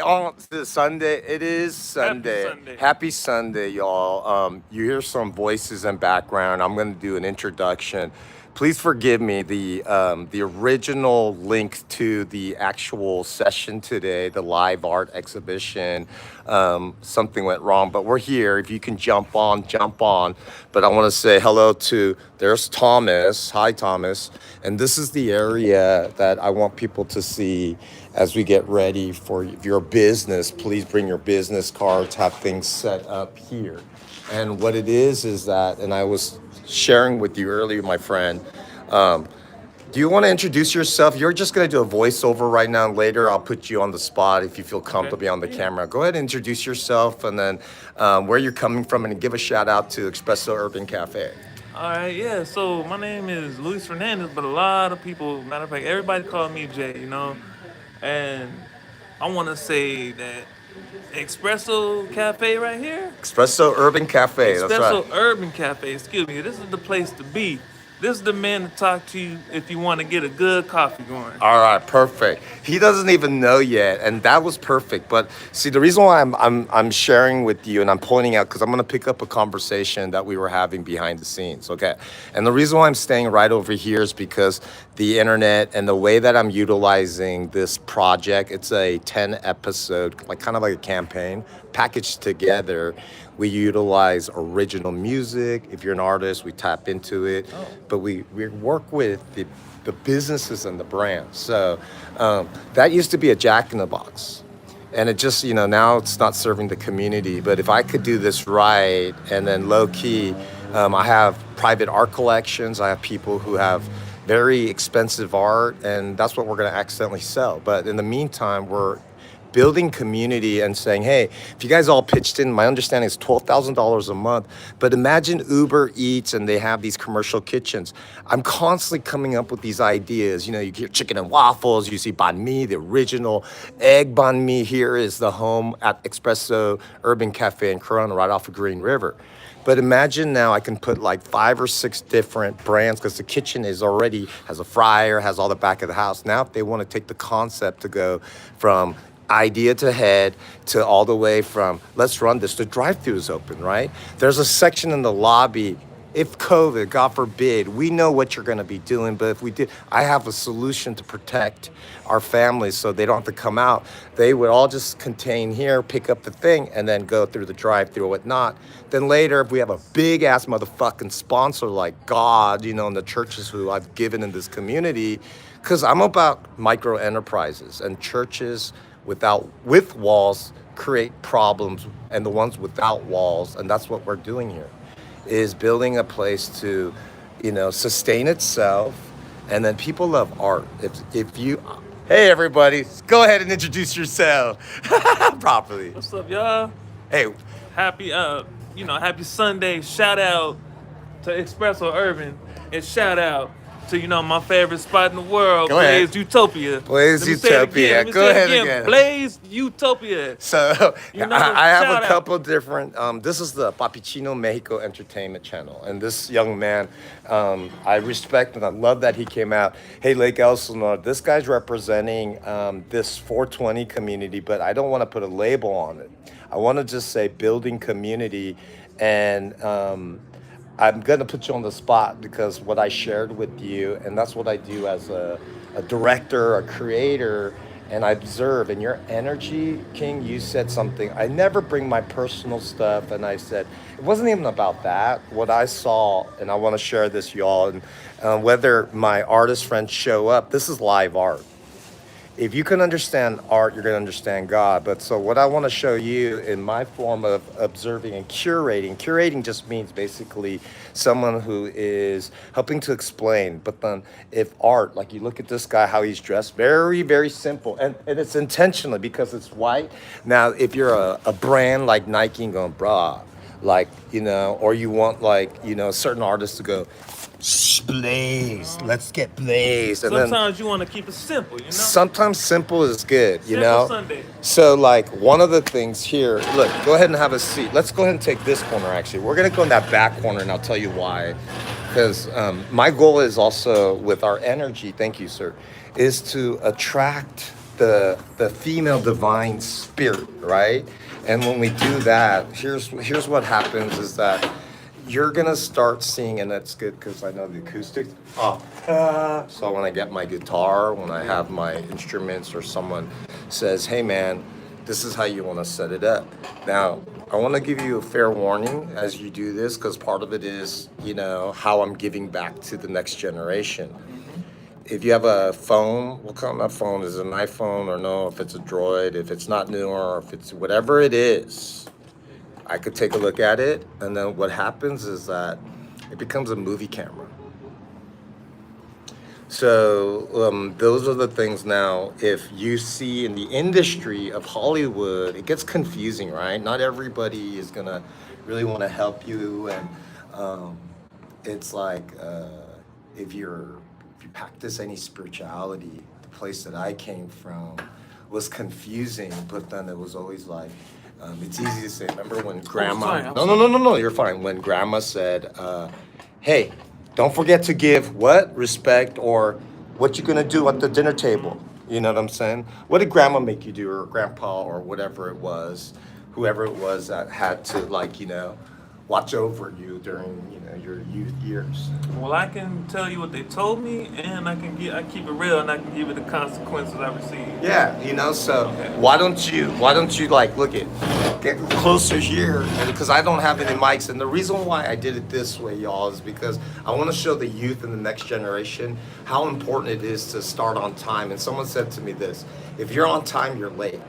On the Sunday, it is Happy Sunday. Sunday. Happy Sunday, y'all. You hear some voices in background. I'm going to do an introduction. Please forgive me. The original link to the actual session today, the live art exhibition, something went wrong. But we're here. If you can jump on, jump on. But I want to say hello to. There's Thomas. Hi, Thomas. And this is the area that I want people to see as we get ready for your business. Please bring your business cards, have things set up here. And what it is that, and I was sharing with you earlier, my friend, um, do you want to introduce yourself? You're just going to do a voiceover right now. And later, I'll put you on the spot if you feel Okay. comfortable be on the Yeah. camera. Go ahead and introduce yourself and then where you're coming from and give a shout out to Xpresso Urban Cafe. All right. Yeah. So my name is Luis Fernandez, but a lot of people, matter of fact, everybody call me Jay. And I want to say that Espresso Cafe right here, Xpresso Urban Cafe, that's right. Espresso Urban Cafe. Excuse me. This is the place to be. This is the man to talk to you if you want to get a good coffee going. All right, perfect. He doesn't even know yet, and that was perfect. But see, the reason why I'm sharing with you and I'm pointing out because I'm going to pick up a conversation that we were having behind the scenes. Okay, and the reason why I'm staying right over here is because the internet and the way that I'm utilizing this project. It's a 10 episode, like kind of like a campaign packaged together. We utilize original music. If you're an artist, we tap into it, Oh. but we work with the businesses and the brands. So that used to be a Jack in the Box. And it just, now it's not serving the community. But if I could do this right and then low key, I have private art collections. I have people who have very expensive art, and that's what we're going to accidentally sell. But in the meantime, we're building community and saying, hey, if you guys all pitched in, my understanding is $12,000 a month. But imagine Uber Eats and they have these commercial kitchens. I'm constantly coming up with these ideas. You get chicken and waffles, you see banh mi, the original egg banh mi. Here is the home at Espresso Urban Cafe in Corona, right off of Green River. But imagine now I can put like 5 or 6 different brands because the kitchen is already has a fryer, has all the back of the house. Now, if they want to take the concept to go from idea to head to all the way from let's run this, the drive-through is open, right? There's a section in the lobby. If COVID, God forbid, we know what you're going to be doing, but if we did, I have a solution to protect our families so they don't have to come out. They would all just contain here, pick up the thing, and then go through the drive-through or whatnot. Then later, if we have a big ass motherfucking sponsor like God, and the churches who I've given in this community, because I'm about micro enterprises and churches with walls create problems, and the ones without walls, and that's what we're doing here, is building a place to sustain itself. And then people love art. If you Hey everybody, go ahead and introduce yourself properly. What's up, y'all? Hey, Happy, happy Sunday. Shout out to Espresso Urban, and shout out to my favorite spot in the world, go ahead. Blaze Utopia. Blaze Let me say it Utopia. again. Let me Go say it ahead again. again. Blaze Utopia. So I have Shout a out. couple different. This is the Papicino Mexico Entertainment Channel, and this young man, I respect and I love that he came out. Hey, Lake Elsinore, this guy's representing this 420 community, but I don't want to put a label on it. I want to just say building community, and I'm going to put you on the spot because what I shared with you, and that's what I do as a director, a creator, and I observe. And your energy, King, you said something. I never bring my personal stuff, and I said, it wasn't even about that. What I saw, and I want to share this, y'all, and whether my artist friends show up, this is live art. If you can understand art, you're going to understand God. But so, what I want to show you in my form of observing and curating just means basically someone who is helping to explain. But then, if art, like you look at this guy, how he's dressed, very, very simple. And it's intentional because it's white. Now, if you're a brand like Nike going, bruh, like, or you want like, certain artists to go, blaze, let's get blazed. And then Sometimes you want to keep it simple. sometimes simple is good, Simple Sunday. So, like, one of the things here, look, go ahead and have a seat. Let's go ahead and take this corner, actually. We're going to go in that back corner, and I'll tell you why. Because my goal is also with our energy, thank you, sir, is to attract the female divine spirit, right? And when we do that, here's what happens is that you're gonna start seeing, and that's good because I know the acoustics. So when I get my guitar, when I have my instruments, or someone says, "Hey man, this is how you want to set it up." Now, I want to give you a fair warning as you do this because part of it is, how I'm giving back to the next generation. If you have a phone, what kind of phone is it? An iPhone or no? If it's a Droid, if it's not newer, or if it's whatever it is, I could take a look at it, and then what happens is that it becomes a movie camera. So those are the things now. If you see in the industry of Hollywood, it gets confusing, right? Not everybody is gonna really want to help you, and um, it's like if you practice any spirituality, the place that I came from was confusing, but then it was always like. It's easy to say. Remember when grandma? sorry, No. You're fine. When grandma said, "Hey, don't forget to give what respect or what you gonna do at the dinner table." You know what I'm saying? What did grandma make you do, or grandpa, or whatever it was, whoever it was that had to watch over you during your youth years? Well, I can tell you what they told me, and I keep it real, and I can give you the consequences I received. Yeah, so Okay. why don't you get closer here, because I don't have any mics, and the reason why I did it this way, y'all, is because I want to show the youth and the next generation how important it is to start on time. And someone said to me this: if you're on time, you're late.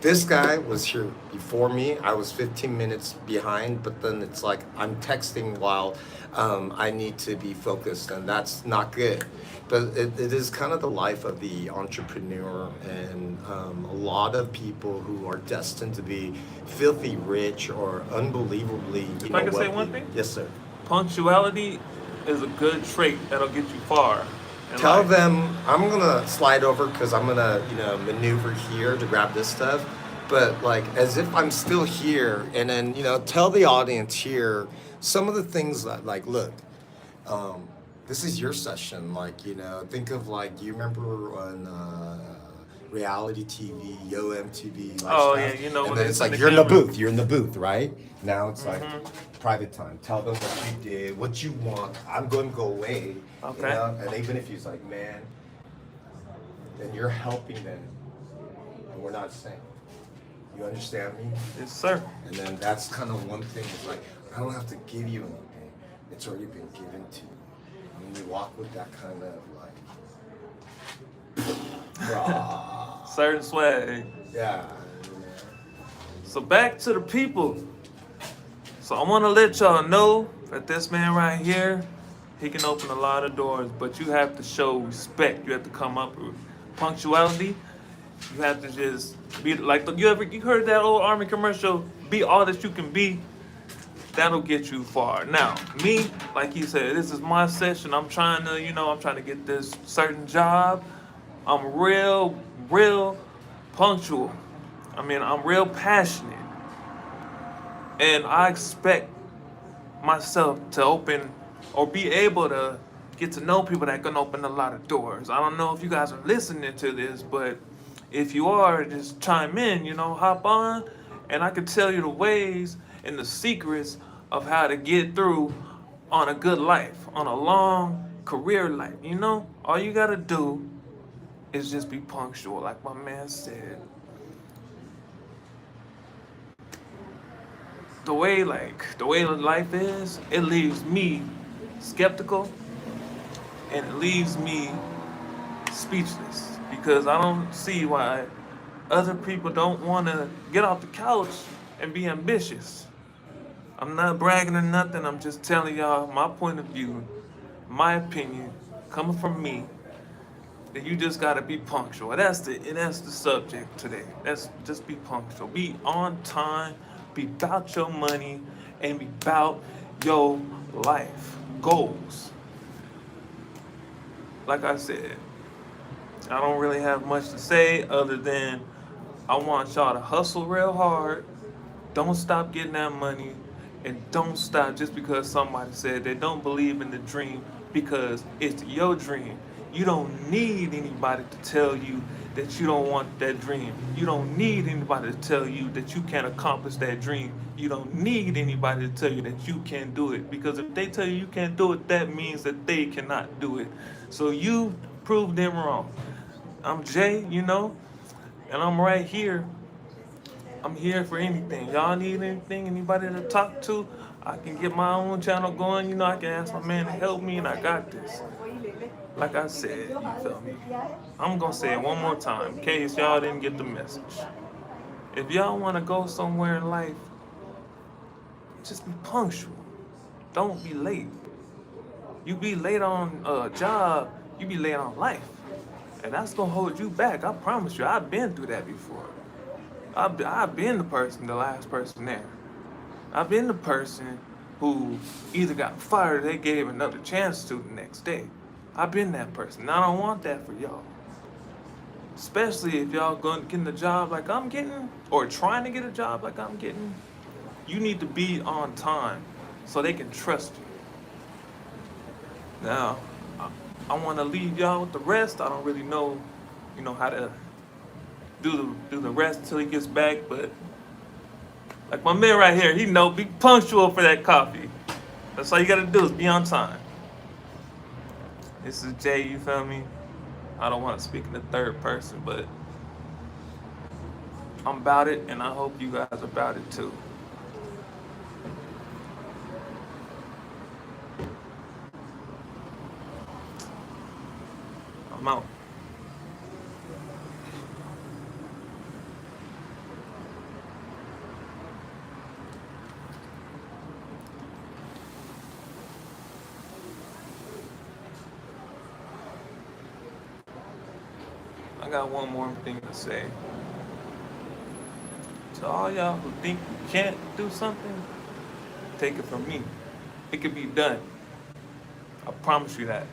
This guy was here before me. I was 15 minutes behind, but then it's like I'm texting while I need to be focused, and that's not good. But it is kind of the life of the entrepreneur, and a lot of people who are destined to be filthy rich or unbelievably, If I can say wealthy. one thing? Yes, sir. Punctuality is a good trait that'll get you far in Tell life. them I'm gonna slide over because I'm gonna, maneuver here to grab this stuff, but like as if I'm still here, and then tell the audience here some of the things that, like, look, this is your session. Like, think of, like, you remember on reality TV, Yo MTV, Oh, Lifestyle? yeah, when And then they it's send like the you're in the camera. booth. You're in the booth, right? Now it's like private time. Tell them what you did, what you want. I'm going to go away. Okay. And even if he's like, man, then you're helping them, and we're not saying. You understand me? Yes, sir. And then that's kind of one thing. Is like, I don't have to give you anything. It's already been given to you. And you walk with that kind of like, rah. Certain swag. Yeah. So back to the people. So I want to let y'all know that this man right here, he can open a lot of doors, but you have to show respect. You have to come up with punctuality. You have to just be like you heard that old Army commercial, be all that you can be. That'll get you far. Now, me, like he said, this is my session. I'm trying to get this certain job. I'm real punctual. I'm real passionate. And I expect myself to open or be able to get to know people that can open a lot of doors. I don't know if you guys are listening to this, but if you are, just chime in, hop on, and I can tell you the ways and the secrets of how to get through on a good life, on a long career life. All you gotta do is just be punctual, like my man said. The way life is, it leaves me skeptical, and it leaves me speechless because I don't see why other people don't want to get off the couch and be ambitious. I'm not bragging or nothing. I'm just telling y'all my point of view, my opinion, coming from me. That you just gotta be punctual. That's the subject today. That's just be punctual. Be on time. Be about your money, and be about your life goals. Like I said, I don't really have much to say other than I want y'all to hustle real hard. Don't stop getting that money, and don't stop just because somebody said they don't believe in the dream because it's your dream. You don't need anybody to tell you that you don't want that dream. You don't need anybody to tell you that you can't accomplish that dream. You don't need anybody to tell you that you can't do it. Because if they tell you you can't do it, that means that they cannot do it. So you prove them wrong. I'm Jay, and I'm right here. I'm here for anything. Y'all need anything, anybody to talk to? I can get my own channel going. I can ask my man to help me, and I got this. Like I said, you feel me? I'm gonna say it one more time in case y'all didn't get the message. If y'all wanna go somewhere in life, just be punctual. Don't be late. You be late on a job, you be late on life. And that's gonna hold you back. I promise you, I've been through that before. I've been the last person there. I've been the person who either got fired or they gave another chance to the next day. I've been that person. And I don't want that for y'all. Especially if y'all going to get a job like I'm getting, or trying to get a job like I'm getting. You need to be on time so they can trust you. Now, I want to leave y'all with the rest. I don't really know, how to do the rest until he gets back. But like my man right here, be punctual for that coffee. That's all you gotta do is be on time. This is Jay, you feel me? I don't want to speak in the third person, but I'm about it, and I hope you guys are about it too. I'm out. I got one more thing to say. To all y'all who think you can't do something, take it from me. It can be done. I promise you that.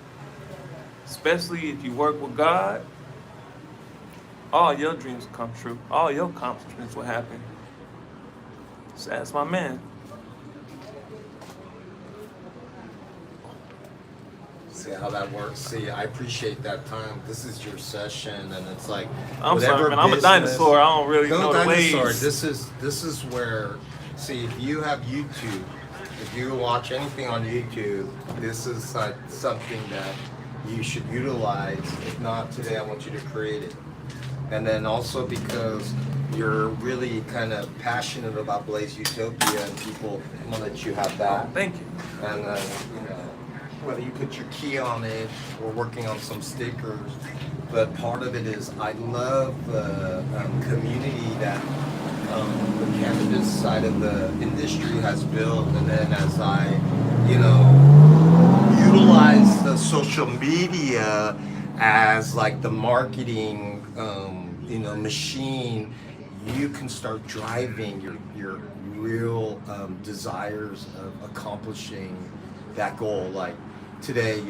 Especially if you work with God, all your dreams will come true. All your accomplishments will happen. So that's my man. See how that works. See, I appreciate that time. This is your session, and it's like I'm whatever sorry, man. I'm a dinosaur. I don't really know the dinosaur. ways. This is where. See, if you have YouTube, if you watch anything on YouTube, this is like something that you should utilize. If not today, I want you to create it. And then also because you're really kind of passionate about Blaze Utopia, and people want that you have that. Thank you. And whether you put your key on it or working on some stickers, but part of it is I love the community that the cannabis side of the industry has built, and then as I, utilize the social media as like the marketing, machine, you can start driving your real desires of accomplishing that goal. Like today,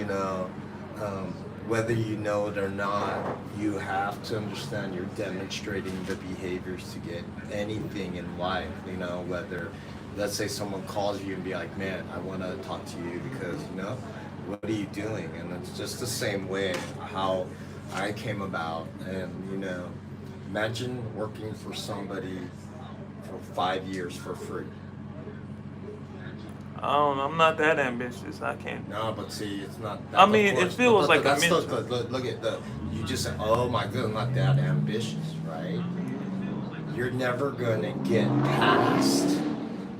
whether you know it or not, you have to understand you're demonstrating the behaviors to get anything in life. Whether, let's say someone calls you and be like, man, I want to talk to you because, what are you doing? And it's just the same way how I came about. And, imagine working for somebody for 5 years for free. I don't know. I'm not that ambitious. I can't. No, but see, it's not. I mean, it feels like a that's mentor. look at you just said, oh my goodness, I'm not that ambitious, right? You're never gonna get past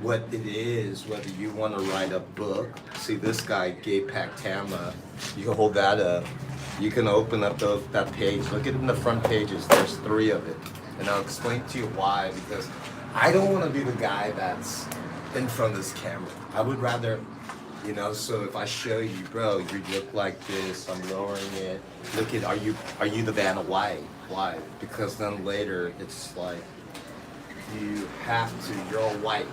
what it is, whether you want to write a book. See, this guy, Gay Pactama, you can hold that up. You can open up that page. Look at it in the front pages. There's 3 of it. And I'll explain to you why, because I don't want to be the guy that's in front of this camera. I would rather, so if I show you, bro, you look like this, I'm lowering it. Look at, are you the Vanna White? Why? Because then later it's like, you have to, you're all white,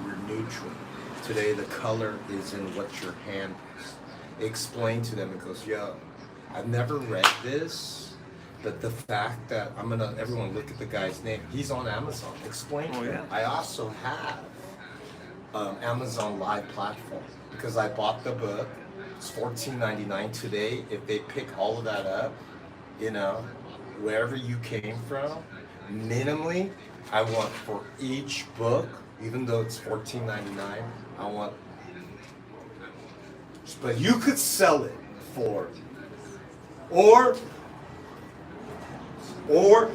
you're neutral. Today the color is in what your hand is. Explain to them, it goes, yo, I've never read this, but the fact that everyone look at the guy's name, he's on Amazon. Explain to them. I also have Amazon Live platform because I bought the book It's $14.99 today. If they pick all of that up, you know, wherever you came from, minimally, I want for each book, even though it's $14.99, I want. But you could sell it for, or, or,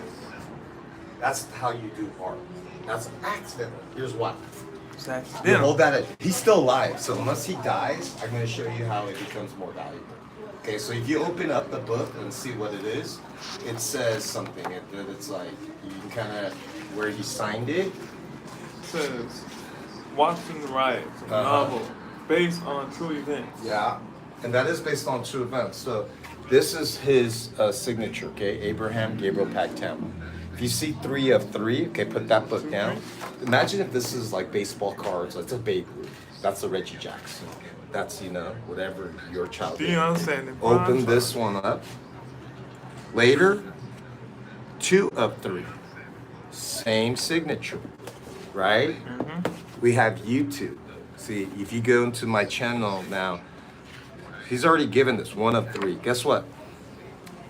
that's how you do art. That's accidental. Here's why. It's You accidental. hold that. He's still alive, so unless he dies, I'm going to show you how it becomes more valuable. Okay, so if you open up the book and see what it is, it says something. It's like you can kind of where he signed it. It says Washington Riots, a Uh-huh. novel based on true events. Yeah, and that is based on true events. So this is his signature. Okay, Abraham Gabriel Pactam. If you see 3 of 3, okay, put that book down. Imagine if this is like baseball cards. That's a Babe Ruth. That's a Reggie Jackson. That's, you know, whatever your child is. Deion Sanders. Open this one up. Later, 2 of 3. Same signature, right? We have YouTube. See, if you go into my channel now, he's already given this 1 of 3. Guess what?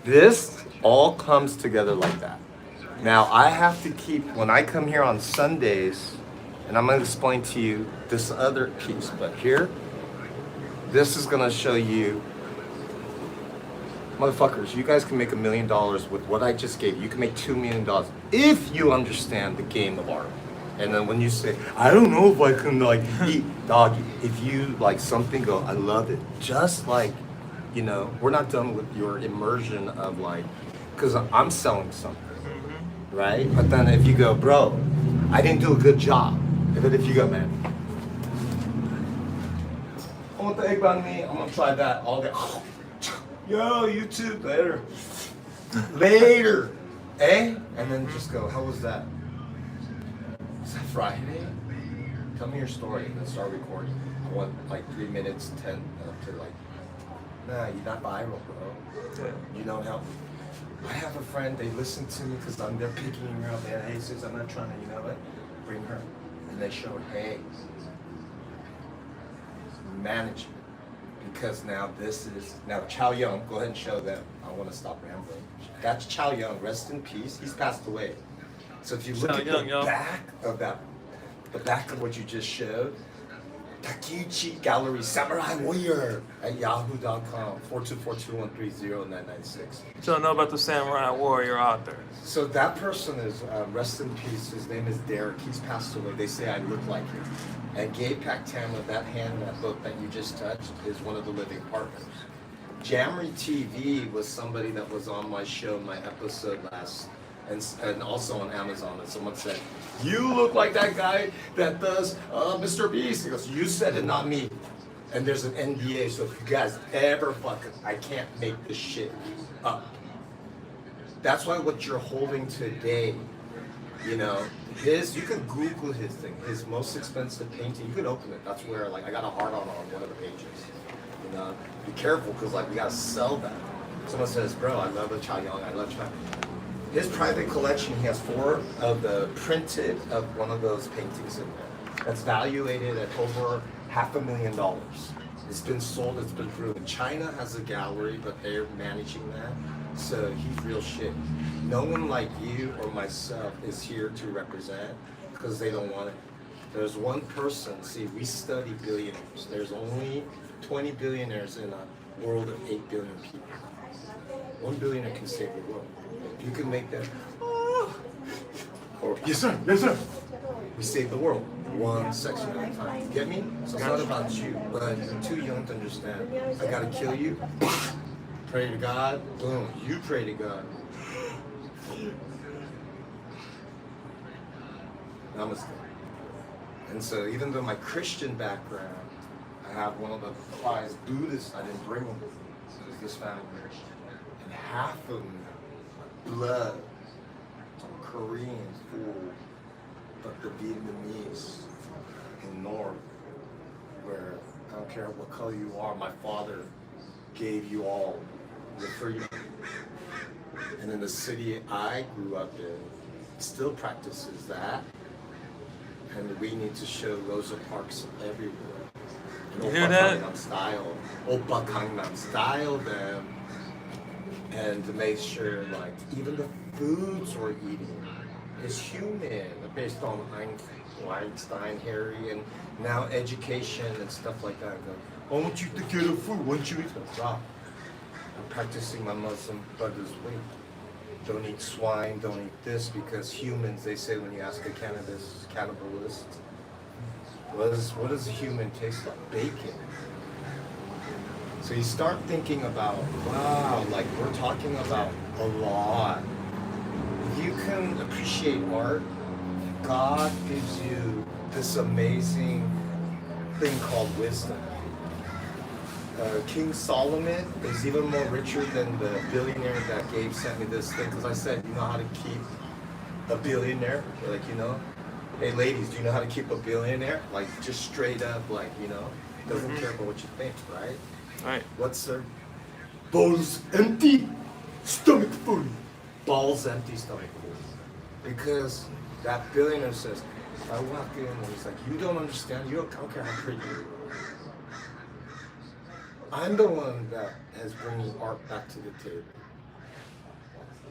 This all comes together like that. Now, I have to keep, when I come here on Sundays, and I'm going to explain to you this other piece, but here, this is going to show you, motherfuckers, you guys can make $1 million with what I just gave you. You can make $2 million if you understand the game of art. And then when you say, I don't know if I can like eat, doggy, if you like something, go, I love it. Just like, you know, we're not done with your immersion of like, because I'm selling something. Right? But then if you go, bro, I didn't do a good job. But if you go, man, I want the egg banh mi, I'm gonna try that all day. Yo, YouTube, later. Later. Eh? And then just go, how was that? Is that Friday? Tell me your story and then start recording. I want like 3 minutes, 10 up to like, nah, you're not viral, bro. You don't help me. I have a friend, they listen to me because I'm there picking her up, and hey, sis, I'm not trying to, you know what, bring her. And they show her, hey, management. Because now this is, now Chow Young, go ahead and show them. I want to stop rambling. That's Chow Young, rest in peace. He's passed away. So if you look Chow at Young, the yo. back of that, the back of what you just showed, Takichi Gallery Samurai Warrior at yahoo.com, 42421309996. So know about the Samurai Warrior author. So that person is, rest in peace, his name is Derek, he's passed away, they say I look like him. And Gabe Pactama, that hand, that book that you just touched, is one of the living partners. Jamry TV was somebody that was on my show, my episode last, and also on Amazon, and someone said, you look like that guy that does Mr. Beast. He goes, you said it, not me. And there's an NDA, so if you guys ever fucking, I can't make this shit up. That's why what you're holding today, you know, you can Google his thing, his most expensive painting, you can open it. That's where, like, I got a heart on one of the pages. You know, be careful, because, like, we gotta sell that. Someone says, bro, I love the Chow Young, I love Chow. His private collection, he has 4 of the printed of one of those paintings in there. That's valuated at over $500,000. It's been sold, it's been proven. China has a gallery, but they're managing that. So he's real shit. No one like you or myself is here to represent because they don't want it. There's one person, see, we study billionaires. There's only 20 billionaires in a world of 8 billion people. 1 billionaire can save the world. You can make that, or yes sir, yes sir. We save the world, one section at a time. Get me? So it's not about you, but you're too young to understand. I gotta kill you. Pray to God. Boom. You pray to God. Namaste. And so even though my Christian background, I have one of the prized Buddhists, I didn't bring them. Because this family, and half of them blood, some Koreans, fool, but the Vietnamese in North, where I don't care what color you are, my father gave you all the freedom. And in the city I grew up in, still practices that. And we need to show Rosa Parks everywhere. You hear that? Gangnam Style, Oppa Gangnam Style them, and to make sure like even the foods we're eating is human, based on Einstein, Harry, and now education and stuff like that. Go, I want you to get a food. Why don't you eat it? Wow. I'm practicing my Muslim brother's way. Don't eat swine, don't eat this, because humans, they say when you ask a cannibalist, what does a human taste like? Bacon. So you start thinking about, wow, like we're talking about a lot. If you can appreciate art, God gives you this amazing thing called wisdom. King Solomon is even more richer than the billionaire that Gabe sent me this thing, because I said, you know how to keep a billionaire? They're like, you know, hey ladies, do you know how to keep a billionaire? Like just straight up, like, you know, doesn't care about what you think, right? Right. What's their balls empty, stomach full. Balls empty, stomach full. Because that billionaire says, if I walk in and he's like, you don't understand, I don't care how pretty you are. I'm the one that is bringing art back to the table.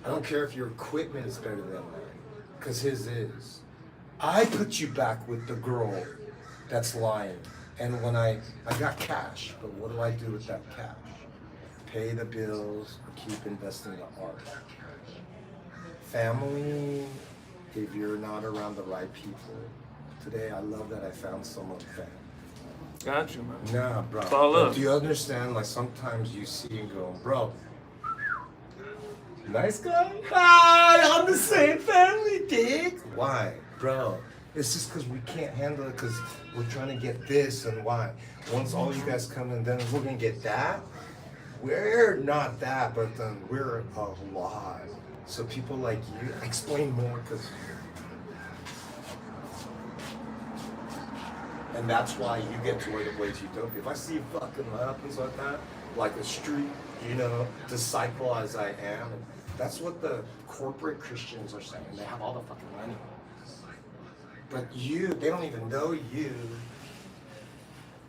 I don't care if your equipment is better than mine, because his is. I put you back with the girl that's lying. And when I got cash, but what do I do with that cash? Pay the bills, or keep investing in art. Family, if you're not around the right people. Today, I love that I found someone family. Got you, man. Nah, bro. It's all But up. do you understand? Like sometimes you see and go, bro, nice guy. Hi, I'm the same family, dig. Why, bro? It's just because we can't handle it because we're trying to get this and why. Once all you guys come in, then we're gonna get that. We're not that, but then we're a lot. So people like you explain more because. And that's why you get to where the Blaze Utopia. If I see fucking happens like that, like a street, you know, disciple as I am, and that's what the corporate Christians are saying. They have all the fucking money. But they don't even know you.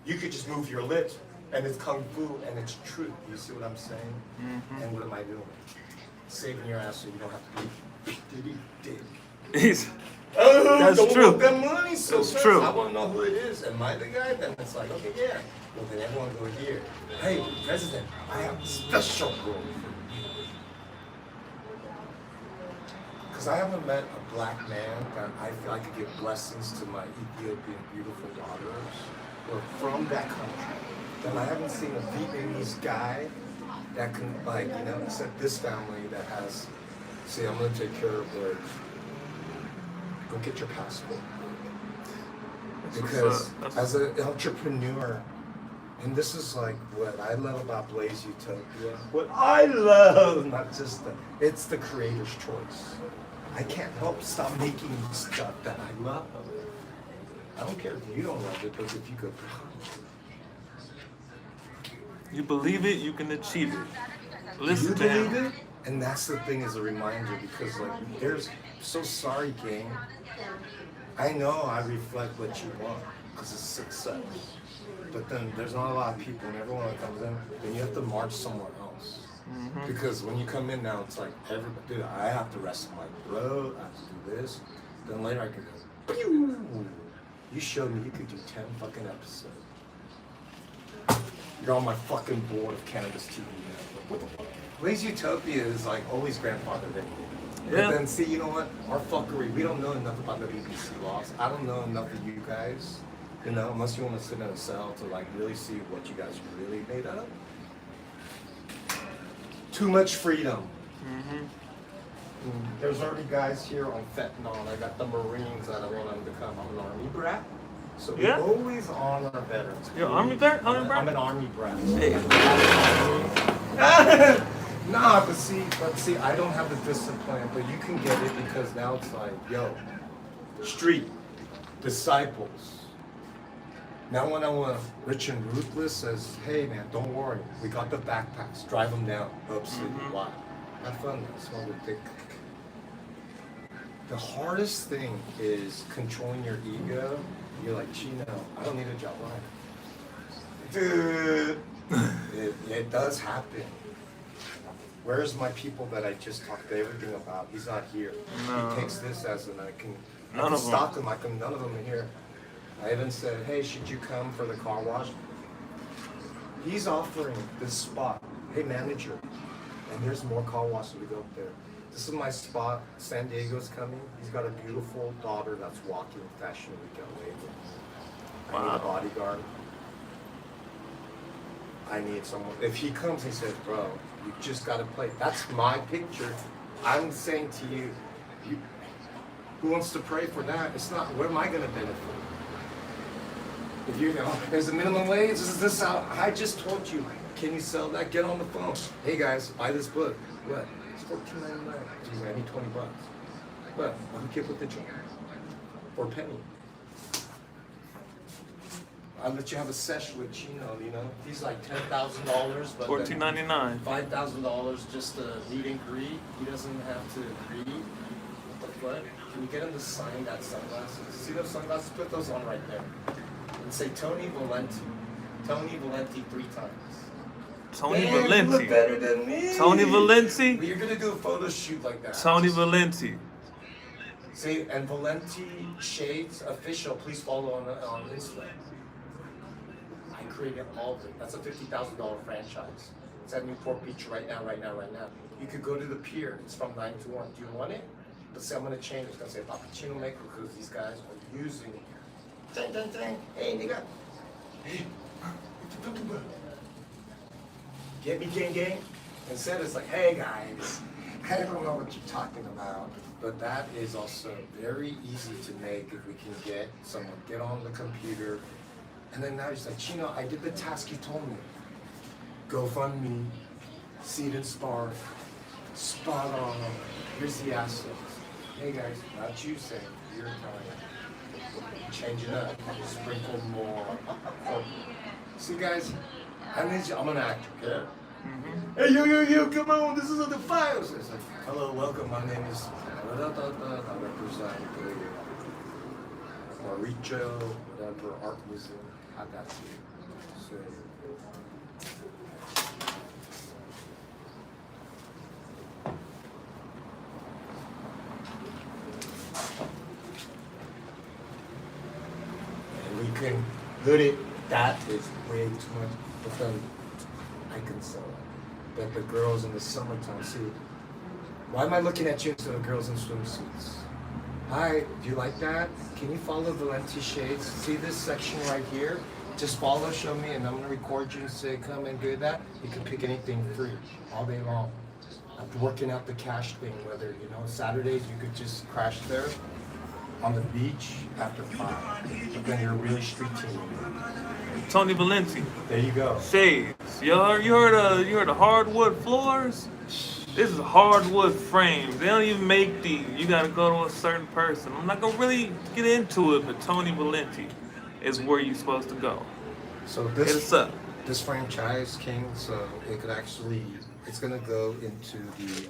You could just move your lips, and it's kung fu, and it's truth. You see what I'm saying? Mm-hmm. And what am I doing? Saving your ass so you don't have to be diddy. That's don't true. Want that money so That's fast. true. I want to know who it is. Am I the guy? Then it's like, okay, yeah. Well, then everyone go here. Hey, President, I have a special role for you. Because I haven't met a black man that I feel I could give blessings to my Ethiopian beautiful daughters who are from that country. Then I haven't seen a Vietnamese guy that can, like, you know, except this family that has, say, I'm going to take care of their. Go get your passport. Because as an entrepreneur, and this is like what I love about Blaze Utopia, what I love, not just it's the creator's choice. I can't help stop making stuff that I love. I don't care if you don't love it, but if you go, You believe it, you can achieve it. Listen to believe him. it? And that's the thing as a reminder, because like there's so sorry, gang. I know I reflect what you want because it's success. But then there's not a lot of people, and everyone that comes in, then you have to march somewhere else. Mm-hmm. Because when you come in now, it's like everybody, dude, I have to rest my throat, I have to do this. Then later I can go, pew! You showed me you could do 10 fucking episodes. You're on my fucking board of Cannabis TV Network. What the fuck? Blaze Utopia is like always grandfathered in. Yeah. But then see, you know what? Our fuckery, we don't know enough about WBC laws. I don't know enough of you guys, you know, unless you want to sit in a cell to like really see what you guys really made up. Too much freedom. Mm-hmm. There's already guys here on fentanyl. I got the Marines that I want them to come. I'm an Army brat. So we always honor veterans. You're an Army brat? I'm an Army brat. Hey. Nah, but see, I don't have the discipline, but you can get it because now it's like, yo, street, disciples. Now when I want Rich and Ruthless says, hey man, don't worry, we got the backpacks, drive them down, Hub City, why? Have fun, that's what we think. The hardest thing is controlling your ego. You're like, Chino, I don't need a job, why? Dude, it does happen. Where's my people that I just talked everything about? He's not here. No. He takes this as an I can None of them. stop him. None of them are here. I even said, hey, should you come for the car wash? He's offering this spot. Hey, manager. And there's more car washes to go up there. This is my spot. San Diego's coming. He's got a beautiful daughter that's walking Fashion Week LA. I need a bodyguard. I need someone. If he comes, he says, bro, you just got to play. That's my picture. I'm saying to you, who wants to pray for that? It's not, where am I going to benefit? If you know, there's a minimum wage, is this how, I just told you, can you sell that? Get on the phone. Hey guys, buy this book. What? It's $14.99. Geez, I need $20. But I'll hook you up with the joint for a penny. I'll let you have a session with Chino, you know. He's like $10,000, but $14.99. $5,000 just a meet and greet. He doesn't have to agree. What the fuck? Can you get him to sign that sunglasses? See those sunglasses? Put those on right there. And say Tony Valenti. Tony Valenti 3 times. Tony Damn, you Valenti. look better than me. Tony Valenti. Well, you're gonna do a photo shoot like that. Tony Valenti. See, and Valenti Shades Official, please follow on Instagram. I created all of it. That's a $50,000 franchise. It's at Newport Beach right now. You could go to the pier. It's from 9 to 1. Do you want it? Let's say I'm gonna change it. It's gonna say Pappuccino Maker because these guys are using. Dang, dang, dang. Hey, nigga. Hey, what you talking about? Get me, gang, gang. Instead, it's like, hey, guys. I don't know what you're talking about. But that is also very easy to make if we can get someone get on the computer. And then now he's like, Chino, I did the task you told me. GoFundMe, Seed and Spark, spot on. Here's the assets. Hey guys, not you saying, your time. Change it up, sprinkle more. See guys, I'm an actor, okay? Hey, yo, come on, this is on the files. It's like, hello, welcome, my name is, I represent Mauricio, whatever, Art Museum. I got you. So, and we can look it. That is way too much. But then I can sell it. But the girls in the summertime, see, why am I looking at you instead of girls in swimsuits? Hi, do you like that? Can you follow Valenti Shades? See this section right here? Just follow, show me, and I'm gonna record you and say, come and do that. You can pick anything free all day long. I'm working out the cash thing, whether, you know, Saturdays you could just crash there on the beach after 5. But then you're really street team. Tony Valenti. There you go. Shades. You heard of hardwood floors? This is hardwood frames. They don't even make these. You gotta go to a certain person. I'm not gonna really get into it, but Tony Valenti is where you're supposed to go. So Hit us up. this franchise, King, so it could actually, it's gonna go into the,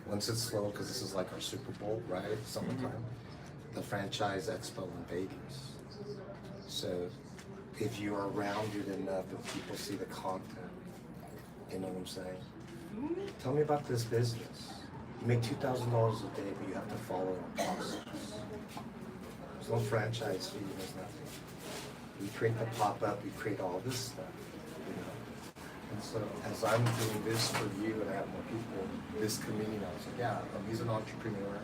once it's slow, because this is like our Super Bowl, right, summertime, the franchise expo in Vegas. So if you are rounded enough and people see the content, you know what I'm saying? Tell me about this business. You make $2,000 a day, but you have to follow a process. There's no franchise fee, there's nothing. We create the pop-up, we create all this stuff, you know. And so as I'm doing this for you and I have more people, this community, I was like, yeah, he's an entrepreneur.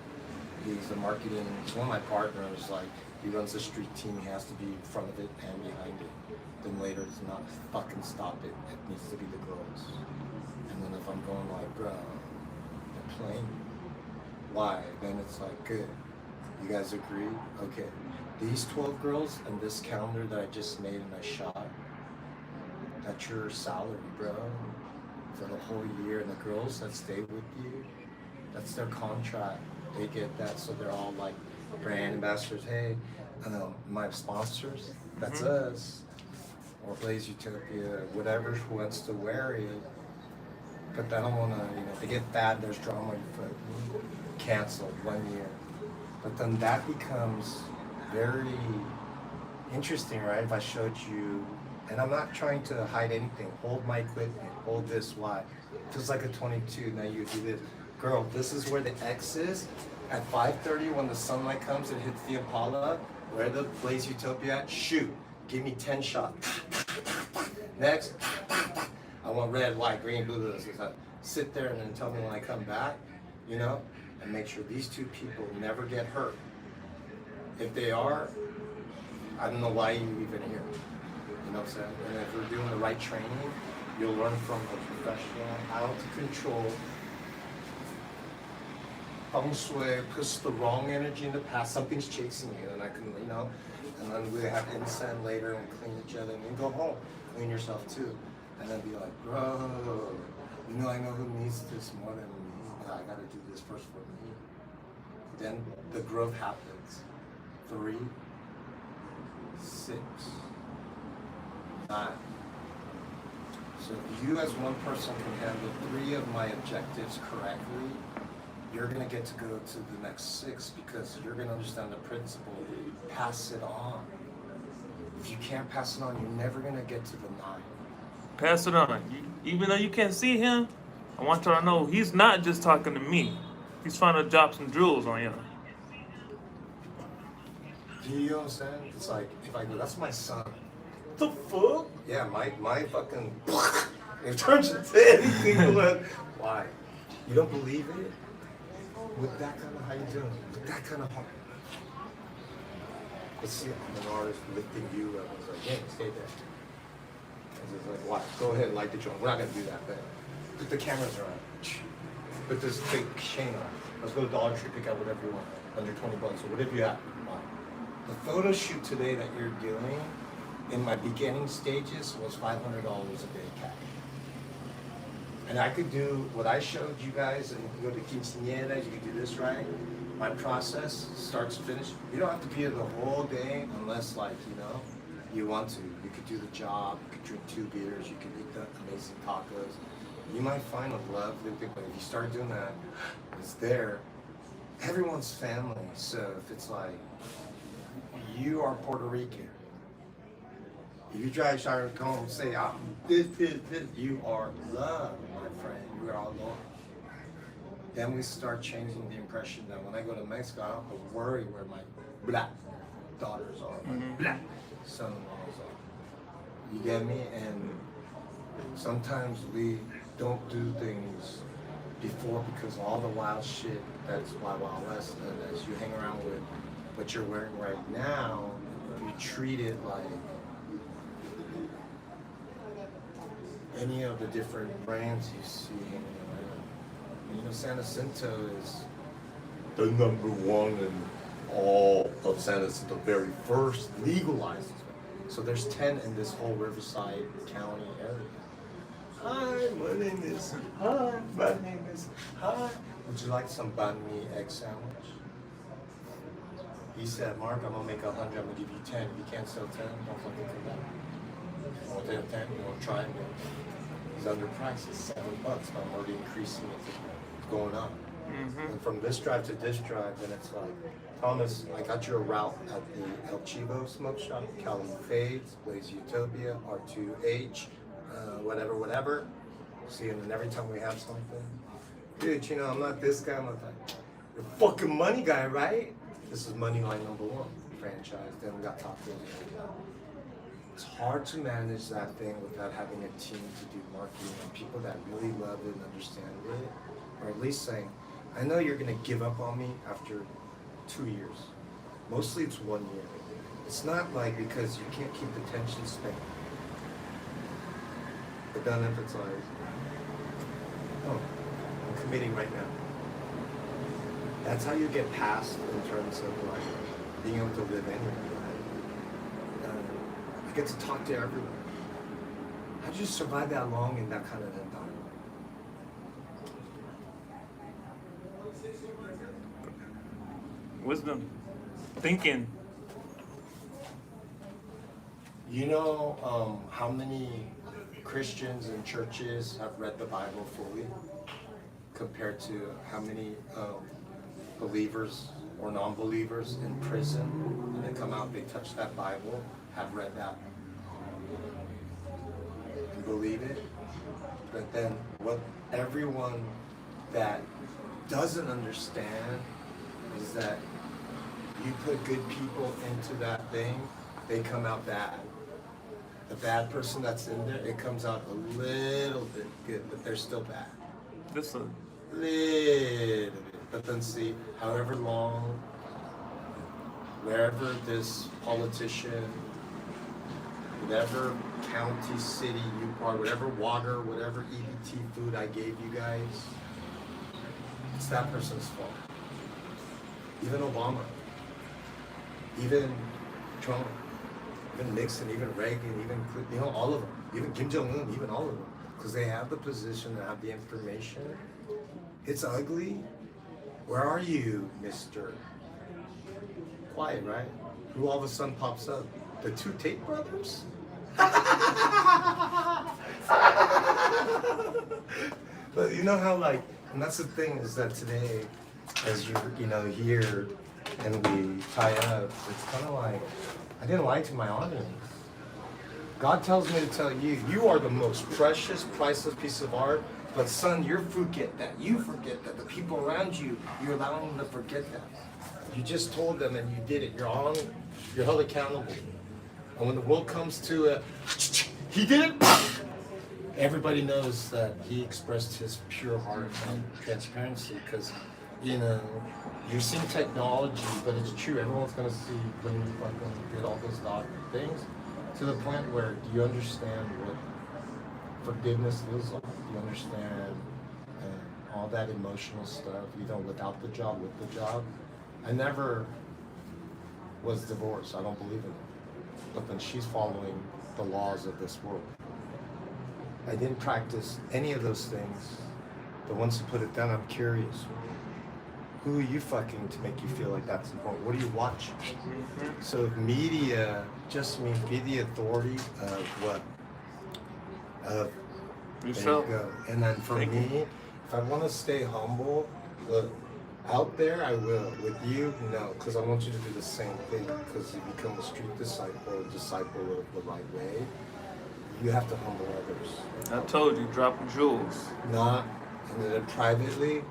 He's a marketing, he's one of my partners, like, he runs the street team, he has to be in front of it and behind it. Then later, it's not fucking stop it, it needs to be the girls. And then if I'm going like, bro, they're playing, why? Then it's like, good. You guys agree? Okay. These 12 girls and this calendar that I just made and I shot, that's your salary, bro, for the whole year. And the girls that stay with you, that's their contract. They get that, so they're all like brand ambassadors. Hey, my sponsors, that's us. Or Blaze Utopia, whatever who wants to wear it. But I don't want to, you know, if they get fat, there's drama on your foot. Canceled 1 year. But then that becomes very interesting, right? If I showed you And I'm not trying to hide anything. Hold my equipment. Hold this. Why? Just like a 22. Now you do this. Girl, this is where the X is. At 5:30 when the sunlight comes and hits the Impala, where the Blaze Utopia at, shoot. Give me 10 shots. Next. I want red, white, green, blue, this. Sit there and then tell me when I come back, you know, and make sure these two people never get hurt. If they are, I don't know why you even here. You know what I'm saying? And if we're doing the right training, you'll learn from a professional how to control feng shui, because the wrong energy in the past, something's chasing you, and I can, you know, and then we have incense later and clean each other, and then go home, clean yourself too, and then be like, bro, you know, I know who needs this more than me, but I gotta do this first for me. Then the growth happens. 3, 6, 9. So if you as one person can handle 3 of my objectives correctly, you're gonna get to go to the next 6 because you're gonna understand the principle. Pass it on. If you can't pass it on, you're never gonna get to the 9. Pass it on. Even though you can't see him, I want y'all to know he's not just talking to me. He's trying to drop some drills on y'all. Do you understand? It's like, if I go, that's my son. The fuck? Yeah, my fucking, it turns into anything. Why? You don't believe it? With that kind of, how you doing? With that kind of heart. But see, I'm an artist lifting you up. I was like, hey, stay there. I was like, what? Go ahead, light the joint. We're not gonna do that, but put the cameras around. Put this big chain on. Let's go to Dollar Tree, pick out whatever you want. Under 20 bucks, or whatever you have. The photo shoot today that you're doing, in my beginning stages, was $500 a day cash. And I could do what I showed you guys, and you can go to quinceañeras, you can do this right. My process starts to finish. You don't have to be here the whole day unless, like, you know, you want to. You could do the job, you could drink 2 beers, you could eat the amazing tacos. You might find a lovely thing, but if you start doing that, it's there. Everyone's family, so if it's like, you are Puerto Rican. If you drive Sharon Cone and say, this, you are loved, my friend. You are all loved. Then we start changing the impression that when I go to Mexico, I don't have to worry where my black daughters are, my black son-in-laws are. You get me? And sometimes we don't do things before because all the wild shit that's Wild Wild West, and as you hang around with what you're wearing right now, you treat it like any of the different brands you see hanging around. You know, San Jacinto is the number 1 in all of San Jacinto, very first legalized. So there's 10 in this whole Riverside County area. Hi, my name is Hi. Would you like some banh mi egg sandwich? He said, Mark, I'm gonna make 100, I'm gonna give you 10. If you can't sell 10, don't fucking come back. You want to take 10? You want to try it? He's underpriced, it's $7, but I'm already increasing it. It's going up. And from this drive to this drive, then it's like, Thomas, I got your route at the El Chivo Smoke Shop, Cali Fades, Blaze Utopia, R2H, whatever. See, and then every time we have something, dude, you know, I'm not this guy, I'm not that. You're a fucking money guy, right? This is money line number 1, franchise. Then we got tacos. It's hard to manage that thing without having a team to do marketing and people that really love it and understand it, or at least saying, I know you're gonna give up on me after 2 years. Mostly it's 1 year. It's not like because you can't keep the tension spent. But then if it's like, oh, I'm committing right now. That's how you get past in terms of like being able to live anywhere. I get to talk to everyone. How do you survive that long in that kind of environment? Wisdom. Thinking. You know how many Christians and churches have read the Bible fully compared to how many believers or non-believers in prison, when they come out, they touch that Bible, have read that. and believe it. But then what everyone that doesn't understand is that you put good people into that thing, they come out bad. The bad person that's in there, it comes out a little bit good, but they're still bad. This a Little bit. But then see, however long, wherever this politician, whatever county, city you are, whatever water, whatever EBT food I gave you guys, it's that person's fault. Even Obama, even Trump, even Nixon, even Reagan, even all of them, even Kim Jong-un, even all of them, because they have the position, they have the information. It's ugly. Where are you, Mr. Quiet, right? Who all of a sudden pops up? The two Tate brothers? But you know how and that's the thing is that today, as you hear and we tie up, it's kind of like, I didn't lie to my audience. God tells me to tell you, you are the most precious, priceless piece of art. But son, you forget that. You forget that. The people around you, you're allowing them to forget that. You just told them and you did it. You're held accountable. And when the world comes to it, he did it. Everybody knows that he expressed his pure heart and transparency because, you're seeing technology, but it's true. Everyone's gonna see when you fucking did all those things to the point where do you understand what forgiveness feels like? Do you understand all that emotional stuff, without the job, with the job? I never was divorced. I don't believe in it. But then she's following the laws of this world. I didn't practice any of those things. But once you put it down, I'm curious. Who are you fucking to make you feel like that's important? What are you watching? So media just means be the authority of what? Of yourself. There you go. And then for me, if I want to stay humble, look, out there I will. With you, no, because I want you to do the same thing. Because you become a street disciple, a disciple of the right way, you have to humble others. I told you, dropping jewels. Not, and then privately,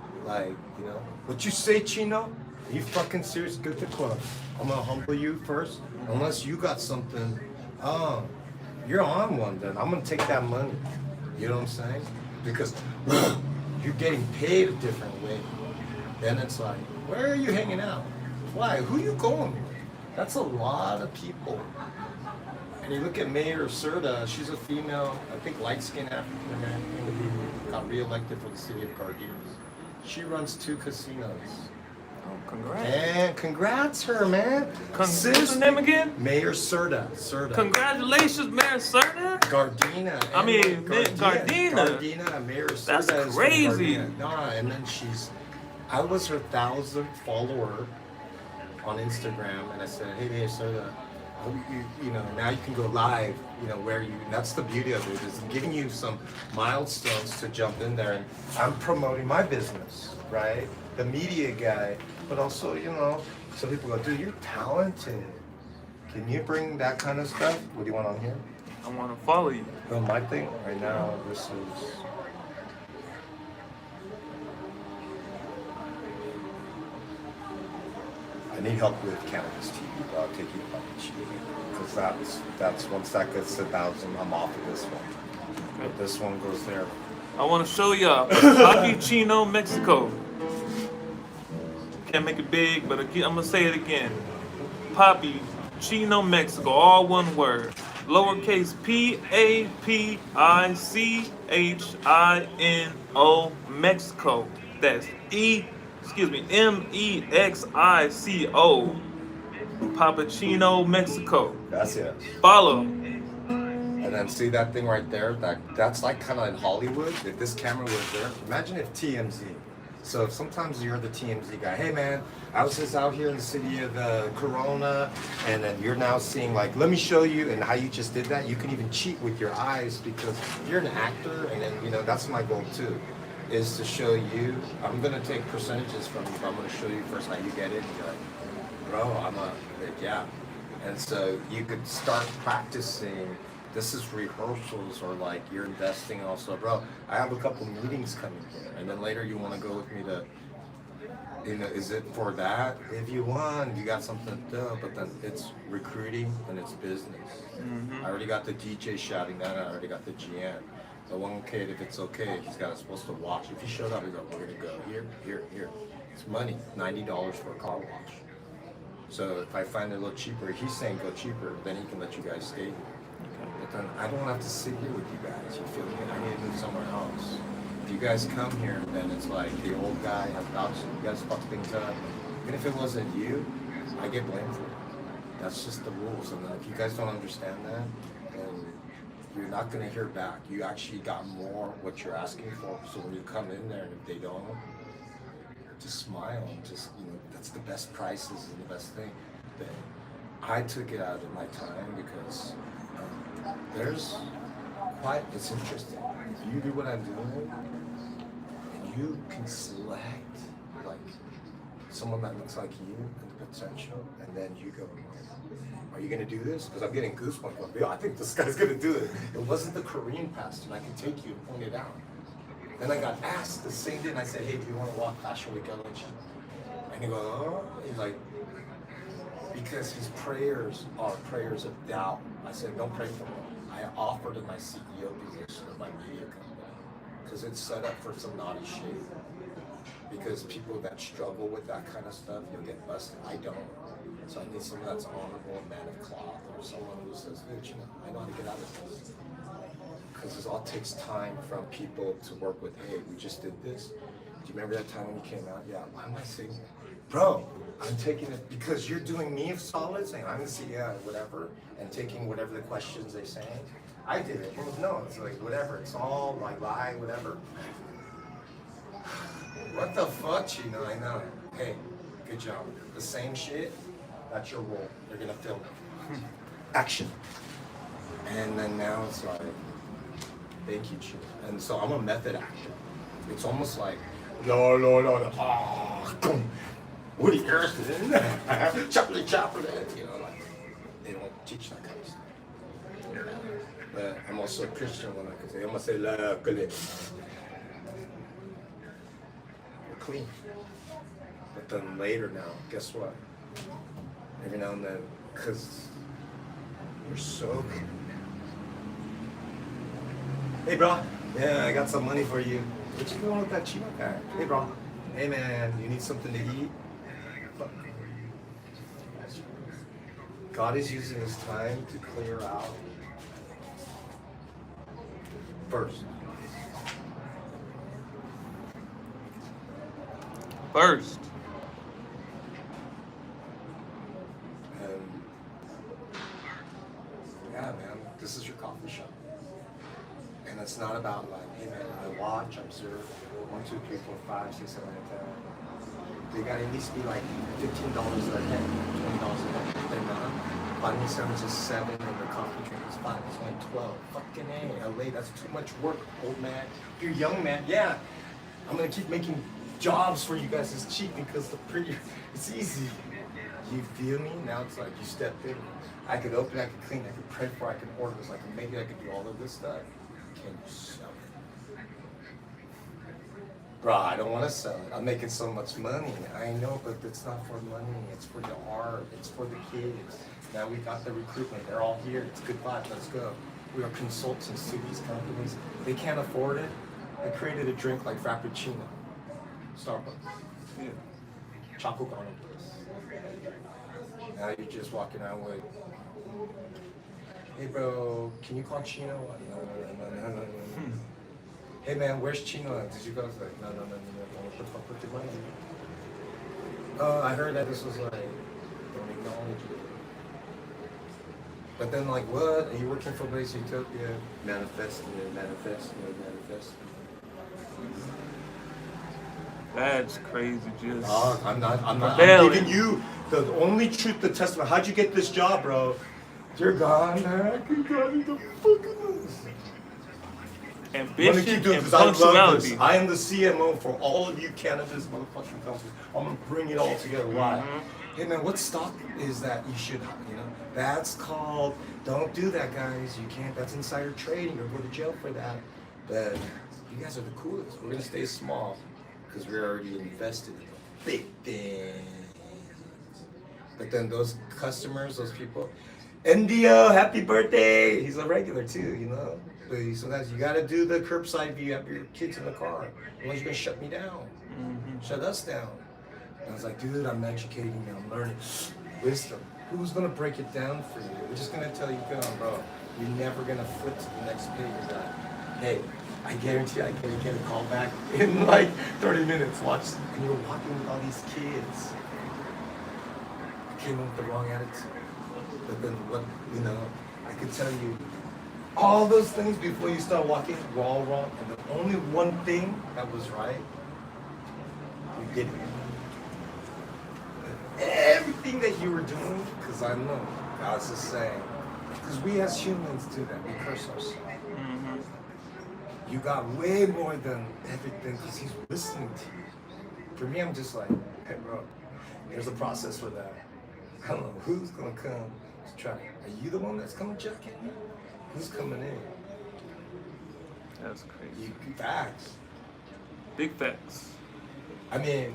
what you say, Chino? Are you fucking serious? Go to the club. I'm gonna humble you first. Unless you got something, you're on one then. I'm gonna take that money. You know what I'm saying? Because you're getting paid a different way. Then it's like, where are you hanging out? Why? Who you going with? That's a lot of people. And you look at Mayor Serta, she's a female, I think light-skinned African-American who got re-elected for the city of Gardena. She runs 2 casinos. Oh, congrats. And congrats her, man. What's her name again? Mayor Serta. Congratulations, Mayor Serta. Gardena. Gardena. Gardena, Mayor Serta. That's crazy. Nah, and then I was her 1,000th follower on Instagram, and I said, hey, Mayor Serta, now you can go live, that's the beauty of it, is giving you some milestones to jump in there. And I'm promoting my business, right? The media guy, but also, some people go, dude, you're talented. Can you bring that kind of stuff? What do you want on here? I want to follow you. Well, my thing right now, this is... I need help with cannabis TV, but I'll take you to Puppy because that's once that gets to 1,000, I'm off of this one. Okay. But this one goes there. I want to show y'all Papi Chino, Mexico. Can't make it big, but I'm gonna say it again. Papi Chino, Mexico, all one word. Lowercase PAPICHINO, Mexico. That's MEXICO. Papachino, Mexico. That's it. Follow. And then see that thing right there? That's like kind of in Hollywood. If this camera was there, imagine if TMZ. So if sometimes you're the TMZ guy. Hey man, I was just out here in the city of Corona, and then you're now seeing let me show you, and how you just did that. You can even cheat with your eyes because you're an actor, and then that's my goal too, is to show you. I'm gonna take percentages from you, but I'm gonna show you first how you get it. And you're like, bro, yeah. And so you could start practicing This is rehearsals or like you're investing also, bro. I have a couple meetings coming here, and then later you want to go with me to, is it for that? If you want, if you got something to do, but then it's recruiting and it's business. I already got the DJ shouting that. I already got the GM. The one kid, if it's okay, he's got supposed to watch. If he showed up, he's like, we're gonna go here, here, here. It's money, $90 for a car wash. So if I find it a little cheaper, he's saying go cheaper, then he can let you guys stay here. But then I don't have to sit here with you guys. You feel me? I need to move somewhere else. If you guys come here, then it's like the old guy has vouched. You guys fuck things up. Even if it wasn't you, I get blamed for it. That's just the rules. And then if you guys don't understand that, then you're not gonna hear back. You actually got more what you're asking for. So when you come in there, and if they don't, just smile and just, that's the best prices and the best thing. But I took it out of my time because there's quite, it's interesting. If you do what I'm doing, and you can select like someone that looks like you and the potential, and then you go, are you gonna do this? Because I'm getting goosebumps. Like, yo, I think this guy's gonna do it. It wasn't the Korean pastor, and I can take you and point it out. Then I got asked the same day, and I said, hey, do you want to walk Fashion Week LH? And he goes, oh, he's like, because his prayers are prayers of doubt. I said, don't pray for me. I offered him my CEO position of my media company because it's set up for some naughty shit. Because people that struggle with that kind of stuff, you'll get busted. I don't. So I need someone that's honorable, a man of cloth, or someone who says, dude, I know how to get out of this. Because it all takes time from people to work with, hey, we just did this. Do you remember that time when you came out? Yeah, why am I saying that? Bro, I'm taking it because you're doing me a solid, saying I'm gonna see, yeah, whatever, and taking whatever the questions they say. I did it. Well, no, it's like whatever. It's all like lie, whatever. What the fuck, Chino? I know. Hey, good job. The same shit, that's your role. They're gonna film it. Action. And then now it's like, thank you, Chino. And so I'm a method actor. It's almost like, no, Woody Harrelson, Chaplin, like, they don't teach that kind of stuff. But I'm also a Christian one, because they almost say, we're clean. But then later now, guess what? Every now and then, because you're so clean. Hey, bro. Yeah, I got some money for you. What you doing with that Chino guy? Hey, bro. Hey, man, you need something to eat? God is using his time to clear out first. And yeah, man, this is your coffee shop. And it's not about like, hey man, I watch, observe, 1, 2, 3, 4, 5, 6, 7, 8, 10. They gotta at least be like $15 a head, $20 a head. They're not. Buy me some just 7 and the coffee drink is 5, it's only 12. Fucking A, LA, that's too much work, old man. If you're young man, yeah. I'm gonna keep making jobs for you guys. It's cheap because the prettier, it's easy. You feel me? Now it's like you step in. I could open, I could clean, I could pray for, I could order this, maybe I could do all of this stuff. Can you sell it? Bro, I don't want to sell it. I'm making so much money. I know, but it's not for money. It's for the art. It's for the kids. Now we got the recruitment. They're all here. It's good vibe. Let's go. We are consultants to these companies. They can't afford it. I created a drink like Frappuccino. Starbucks. Yeah. Choco Garden Bliss. Now you're just walking around with, hey bro, can you call Chino? No. Hey man, where's Chino? Did you go? Like, no. What the fuck with your money? I heard that this was like, don't acknowledge it. But then like, what? Are you working for Blaze Utopia? Manifest. That's crazy, just. I'm not. I'm giving you the only truth, the testament. How'd you get this job, bro? You're gone, man. I can go to the fucking ambition and I love punctuality. this. I am the CMO for all of you cannabis motherfucking companies. I'm gonna bring it all together. Why? Hey man, what stock is that you should, That's called, don't do that, guys. You can't, that's insider trading. You'll go to jail for that. But you guys are the coolest. We're gonna stay small because we're already invested in the big things. But then those customers, those people, Indio, happy birthday! He's a regular too. But sometimes you gotta do the curbside view. You have your kids in the car. Otherwise, you're gonna shut me down. Shut us down. And I was like, dude, I'm educating you. I'm learning. Wisdom. Who's gonna break it down for you? We're just gonna tell you, go on, bro. You're never gonna flip to the next page of that. Hey, I guarantee I can get a call back in like 30 minutes. Watch. And you're walking with all these kids. I came in with the wrong attitude. But then what, I could tell you all those things before you start walking were all wrong. And the only one thing that was right, you did it. Everything that you were doing, because I know, God's just saying, because we as humans do that, we curse ourselves. You got way more than everything because he's listening to you. For me, I'm just like, hey bro, there's a process for that. I don't know who's gonna come to try. Are you the one that's coming checking? Who's coming in? That's crazy. Facts. Big facts. I mean,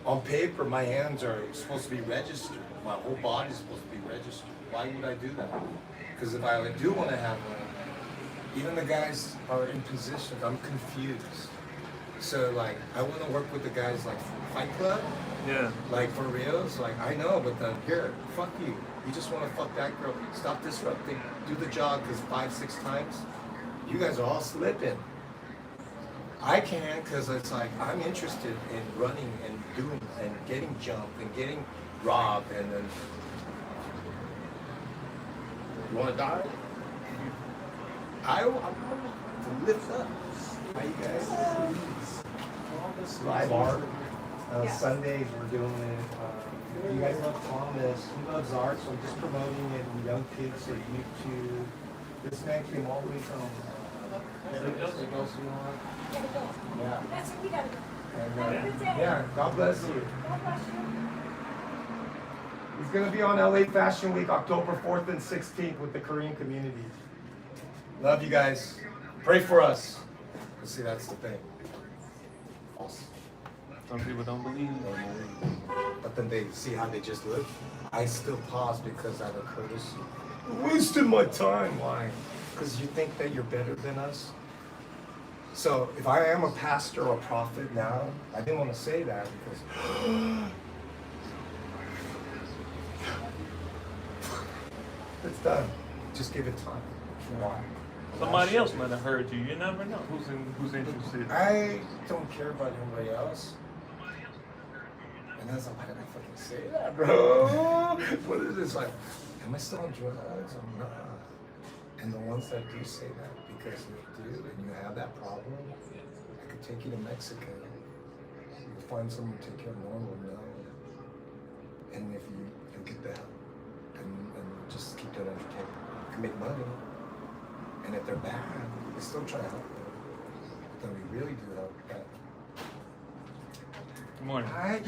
on paper, my hands are supposed to be registered. My whole body's supposed to be registered. Why would I do that? Because if I do want to have one, even the guys are in positions, I'm confused. So like, I want to work with the guys like Fight Club. Yeah. Like for reals, like I know, but then here, fuck you. You just want to fuck that girl. Stop disrupting. Do the jog because 5-6 times, you guys are all slipping. I can't because it's like I'm interested in running and doing and getting jumped and getting robbed and then you want to die? I want to lift up. How you guys? Live art. Sundays we're doing it. You guys love Thomas. He loves art, so I'm just promoting it in young kids at YouTube. This man came all the way from yeah. That's what we gotta go. And, Have a good day. yeah, God bless you. God bless you. He's gonna be on LA Fashion Week, October 4th and 16th with the Korean community. Love you guys. Pray for us. See, that's the thing. False. Some people don't believe. But then they see how they just live. I still pause because out of courtesy. Wasting my time. Why? Because you think that you're better than us. So if I am a pastor or a prophet now, I didn't want to say that because it's done. Just give it time. Why? Somebody else might have heard you. You never know who's interested. I don't care about anybody else. And I was like, why did I fucking say that, bro? What is this? Like, am I still on drugs? I'm not. And the ones that do say that, because if you do and you have that problem, I could take you to Mexico. You'll find someone to take care of normal now. And if you get the help and just keep that entertainment, you can make money. And if they're bad, we still try to help them. Then we really do help them. Good morning. Hi.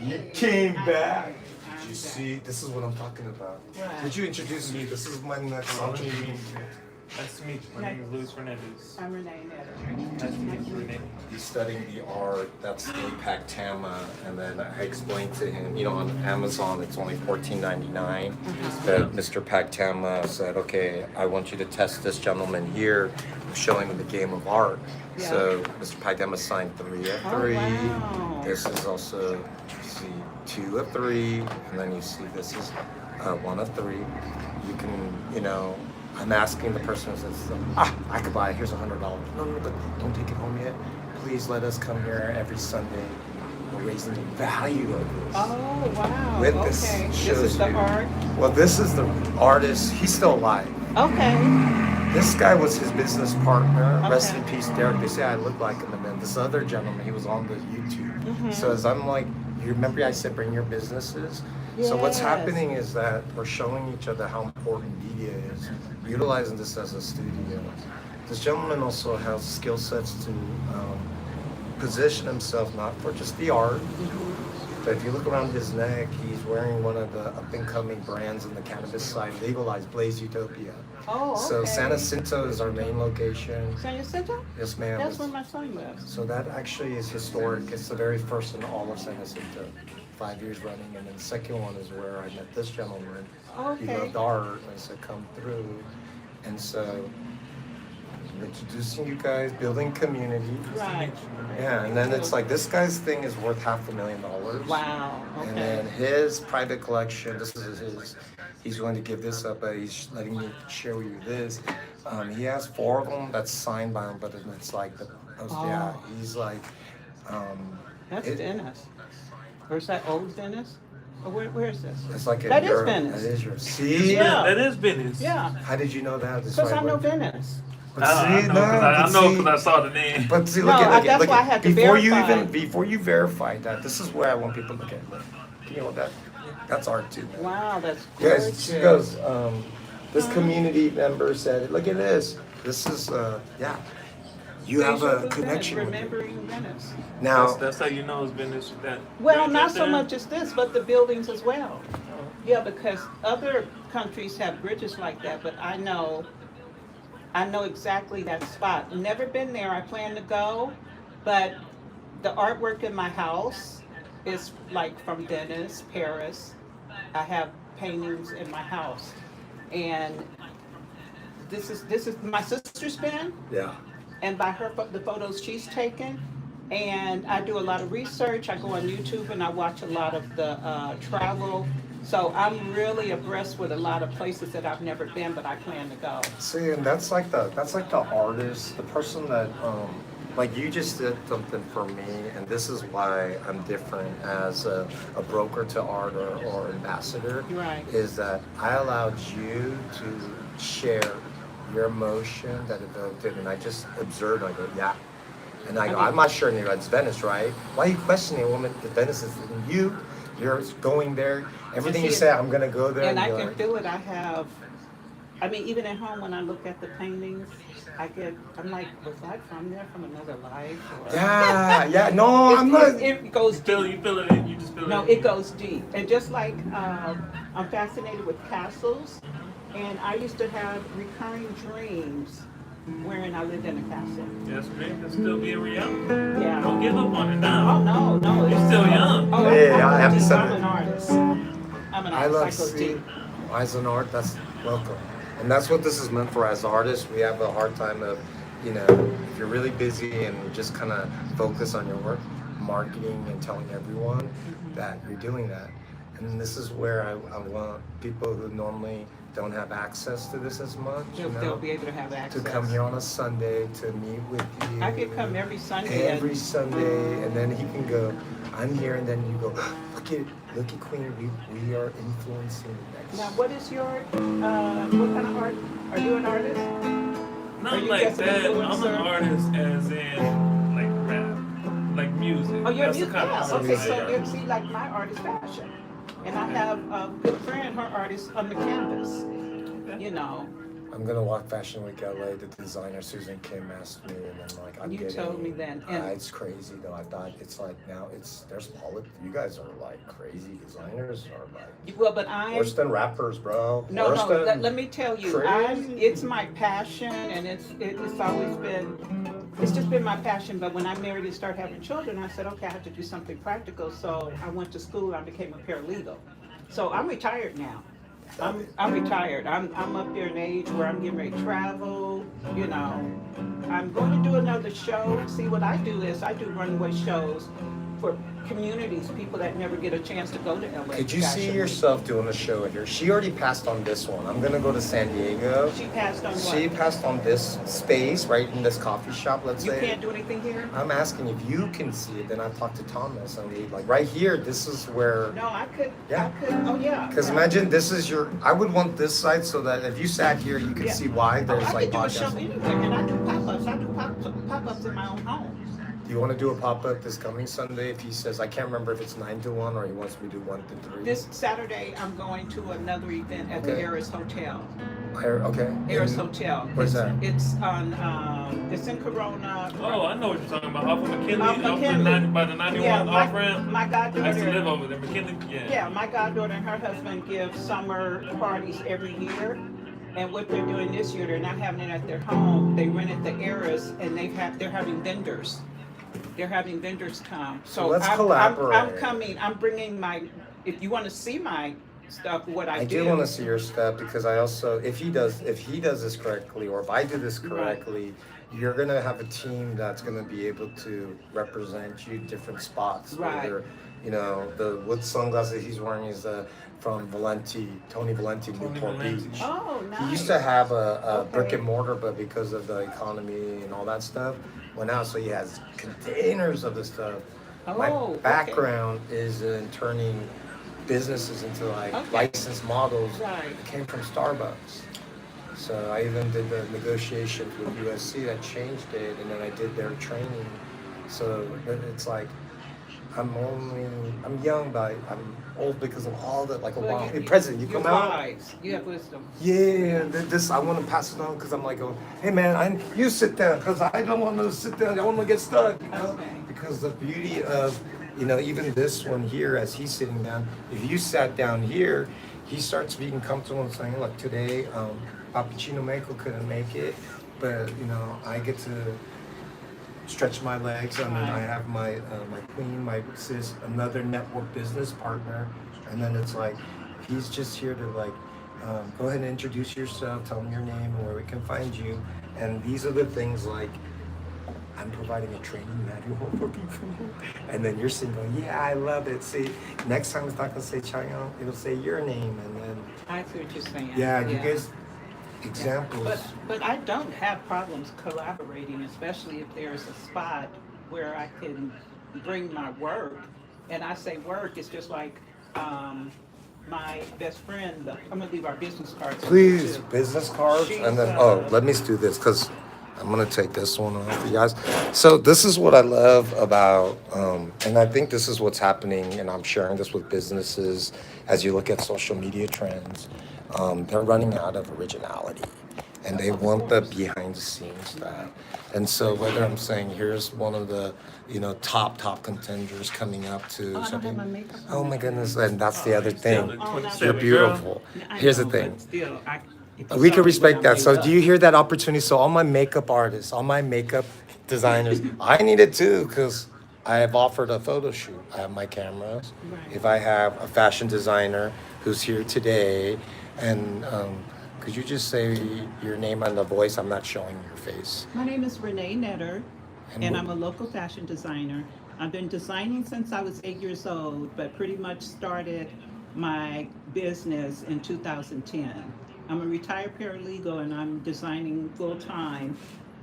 You came back. Did you see? This is what I'm talking about. Right. Did you introduce me? This is my next entrepreneur. Nice to meet you. My name is Luis Fernandez. I'm Renee Netter. Nice to meet you, Renee. He's studying the art. That's APAC Tama. And then I explained to him, on Amazon it's only $14.99. But Mr. Pactama said, okay, I want you to test this gentleman here, showing him the game of art. Yeah. So Mr. Pactama signed 3 of 3. wow. This is also, you see, 2 of 3. And then you see this is 1 of 3. You can, I'm asking the person who says, I could buy it, here's $100. No, but don't take it home yet. Please let us come here every Sunday. We're raising the value of this. Oh, wow. With Okay. this This shows is the you. art. Well, this is the artist. He's still alive. Okay. This guy was his business partner. Okay. Rest in peace, Derek. They say I look like him. And then this other gentleman, he was on the YouTube. So as I'm like, you remember I said bring your businesses? So what's Yes. happening is that we're showing each other how important media is, utilizing this as a studio. This gentleman also has skill sets to position himself not for just the art, But if you look around his neck, he's wearing one of the up-and-coming brands in the cannabis side, legalized Blaze Utopia. Oh, okay. So San Jacinto is our main location. San Jacinto? Yes, ma'am. That's where my son lives. So that actually is historic. It's the very first in all of San Jacinto, 5 years running. And then the second one is where I met this gentleman. He Okay. loved art, and I said, come through. And so, introducing you guys, building community. Right. Yeah, and then it's like, this guy's thing is worth $500,000. Wow. Okay. And then his private collection, this is his, he's going to give this up, but he's letting me share with you this. He has 4 of them that's signed by him, but it's like, yeah, he's like, That's Venice. Or is that old Venice? Or where is this? it's like That is Europe. Venice. That is yours. See? Yeah. That is business. Yeah. How did you know that? Because I know Venice. But I see, know no, because but see- I saw the name. But see, No, look at that's look why I at- had to before you verify. even before you verify that, this is where I want people to look at. Look, can you hold that? That's art too, man. Wow, that's Yes, gorgeous. she goes. This community member said, "Look at this. This is yeah. You have Visual a Venice, connection with it. Remembering Venice. Now, That's how you know it's business. That Well, right not so there. much as this, but the buildings as well. Yeah, because other countries have bridges like that, but I know exactly that spot. Never been there. I plan to go, but the artwork in my house is like from Venice, Paris. I have paintings in my house, and this is my sister's pen. yeah. And by her, the photos she's taken. And I do a lot of research. I go on YouTube and I watch a lot of the travel. So I'm really abreast with a lot of places that I've never been, but I plan to go. See, and that's like the artist, the person that like you just did something for me, and this is why I'm different as a broker to art or ambassador. Right. Is that I allowed you to share your emotion that evoked it, and I just observed. I go, yeah. And I go, I'm not sure it's Venice, right? Why are you questioning a woman that Venice is in you? You're going there. Everything you see, say, I'm gonna go there. And I you're can like, feel it. I mean, even at home when I look at the paintings, I'm like, was I from there from another life? Or... yeah. No, I'm not. It goes deep. You feel it. You just feel No, it. it goes deep. And just like I'm fascinated with castles, and I used to have recurring dreams wherein I lived in a castle. Yes, man, can still be a reality. Yeah. Don't give up on it Oh, now. no. You're still young. Oh, Yeah, I have to say I'm that. an artist. I'm an I love artist. I go see deep. as an art. That's welcome, and that's what this is meant for. As artists, we have a hard time of, if you're really busy and just kind of focus on your work, marketing and telling everyone that you're doing that. And this is where I want people who normally don't have access to this as much, They'll be able to have access. to come here on a Sunday to meet with you. I could come every Sunday. Every Sunday, and then he can go, I'm here, and then you go, look at Queen, we are influencing the next. Now, what is your, what kind of art? Are you an artist? Are Not you like just an that. I'm influencer? an artist as in like rap, like music. Oh, you're That's the music. kind Yeah, of okay, music I so am. you see, like my art is fashion. And I have a good friend, her artist on the canvas, I'm gonna walk Fashion Week LA. The designer Susan Kim asked me, and I'm like, I'm You getting. told me then, and- It's crazy though. I thought it's like now there's politics. You guys are like crazy designers are like Well, but I'm, worse than rappers, bro. no, Worse no, than let me tell you, crazy. it's my passion, and it's always been, it's just been my passion. But when I married and started having children, I said, okay, I have to do something practical. So I went to school, I became a paralegal. So I'm retired now. I'm retired. I'm up there in age where I'm getting ready to travel, I'm going to do another show. See, what I do is I do runway shows for communities, people that never get a chance to go to LA. Could you see Fashion Week. yourself doing a show here? She already passed on this one. I'm gonna go to San Diego. She passed on what? She passed on this space right in this coffee shop. Let's You say. can't do anything here? I'm asking if you can see it. Then I talked to Thomas, and we like right here. This is where. No, I could. Yeah. I could. Oh, yeah. Because yeah. imagine this is your. I would want this side so that if you sat here, you could Yeah. see why Oh, there's I like could do a show podcasts. anywhere, and I do pop-ups. I do pop-ups in my own home. Do you want to do a pop-up this coming Sunday? If he says, I can't remember if it's 9 to 1 or he wants me to do 1 to 3. This Saturday, I'm going to another event at the Okay. Eris Hotel. Okay. Eris Hotel. Where's that? It's on. It's in Corona. Oh, I know what you're talking about. Off of McKinley, Off off the McKinley. 90, by the 91 Yeah, off ramp. my I used to live goddaughter. over there. McKinley, yeah. Yeah, my goddaughter and her husband give summer parties every year. And what they're doing this year, they're not having it at their home. They rented the Eris, and they're having vendors. They're having vendors come. So let's I'm collaborate. coming. I'm bringing my. If you want to see my stuff, what I I do want to see your stuff because I also, if he does this correctly, or if I do this correctly, you're gonna have a team that's gonna be able to represent you different spots. Right. Whether, you know, the what sunglasses he's wearing is from Tony Valenti, Newport Valenti. Beach. Oh, nice. He used to have a Okay. brick and mortar, but because of the economy and all that stuff, went out. So he has containers of the stuff. My okay. background is in turning businesses into like Okay. licensed models. Right. It came from Starbucks. So I even did the negotiations with USC that changed it, and then I did their training. So it's like I'm young, but I'm old because of all the like. Well, Hey, President, you you're come out. wise. You have wisdom. Yeah, this I want to pass it on because I'm like, hey man, you sit down because I don't want to sit down. I want to get stuck. You know? Okay. Because the beauty of, you know, even this one here, as he's sitting down, if you sat down here, he starts being comfortable and saying, look, today, Pappuccino Mako couldn't make it, but you know, I get to stretch my legs, and then I have my my queen, my sis, another network business partner, and then it's like he's just here to like go ahead and introduce yourself, tell him your name and where we can find you, and these are the things like I'm providing a training manual for people, and then you're saying, yeah, I love it. See, next time it's not gonna say Chayon, it'll say your name, and then I see what you're saying. yeah. You guys examples. But I don't have problems collaborating, especially if there's a spot where I can bring my work. And I say work, it's just like my best friend. I'm gonna leave our business cards. over here, Please, too. business cards, She's, and then let me do this because I'm gonna take this one off for you guys. So this is what I love about, and I think this is what's happening, and I'm sharing this with businesses as you look at social media trends. They're running out of originality, and they want the behind the scenes stuff. And so whether I'm saying here's one of the top contenders coming up to I don't have something. my makeup on. Oh my goodness, and that's the other Still thing. the Oh, 27 You're girl. beautiful. I Here's the know, thing. but still, if you We saw can me respect when I that. So made do you up- hear that opportunity? So all my makeup artists, all my makeup designers, I need it too because I have offered a photo shoot. I have my cameras. Right. If I have a fashion designer who's here today, and could you just say your name and the voice? I'm not showing your face. My name is Renee Netter, And and what- I'm a local fashion designer. I've been designing since I was 8 years old, but pretty much started my business in 2010. I'm a retired paralegal and I'm designing full time.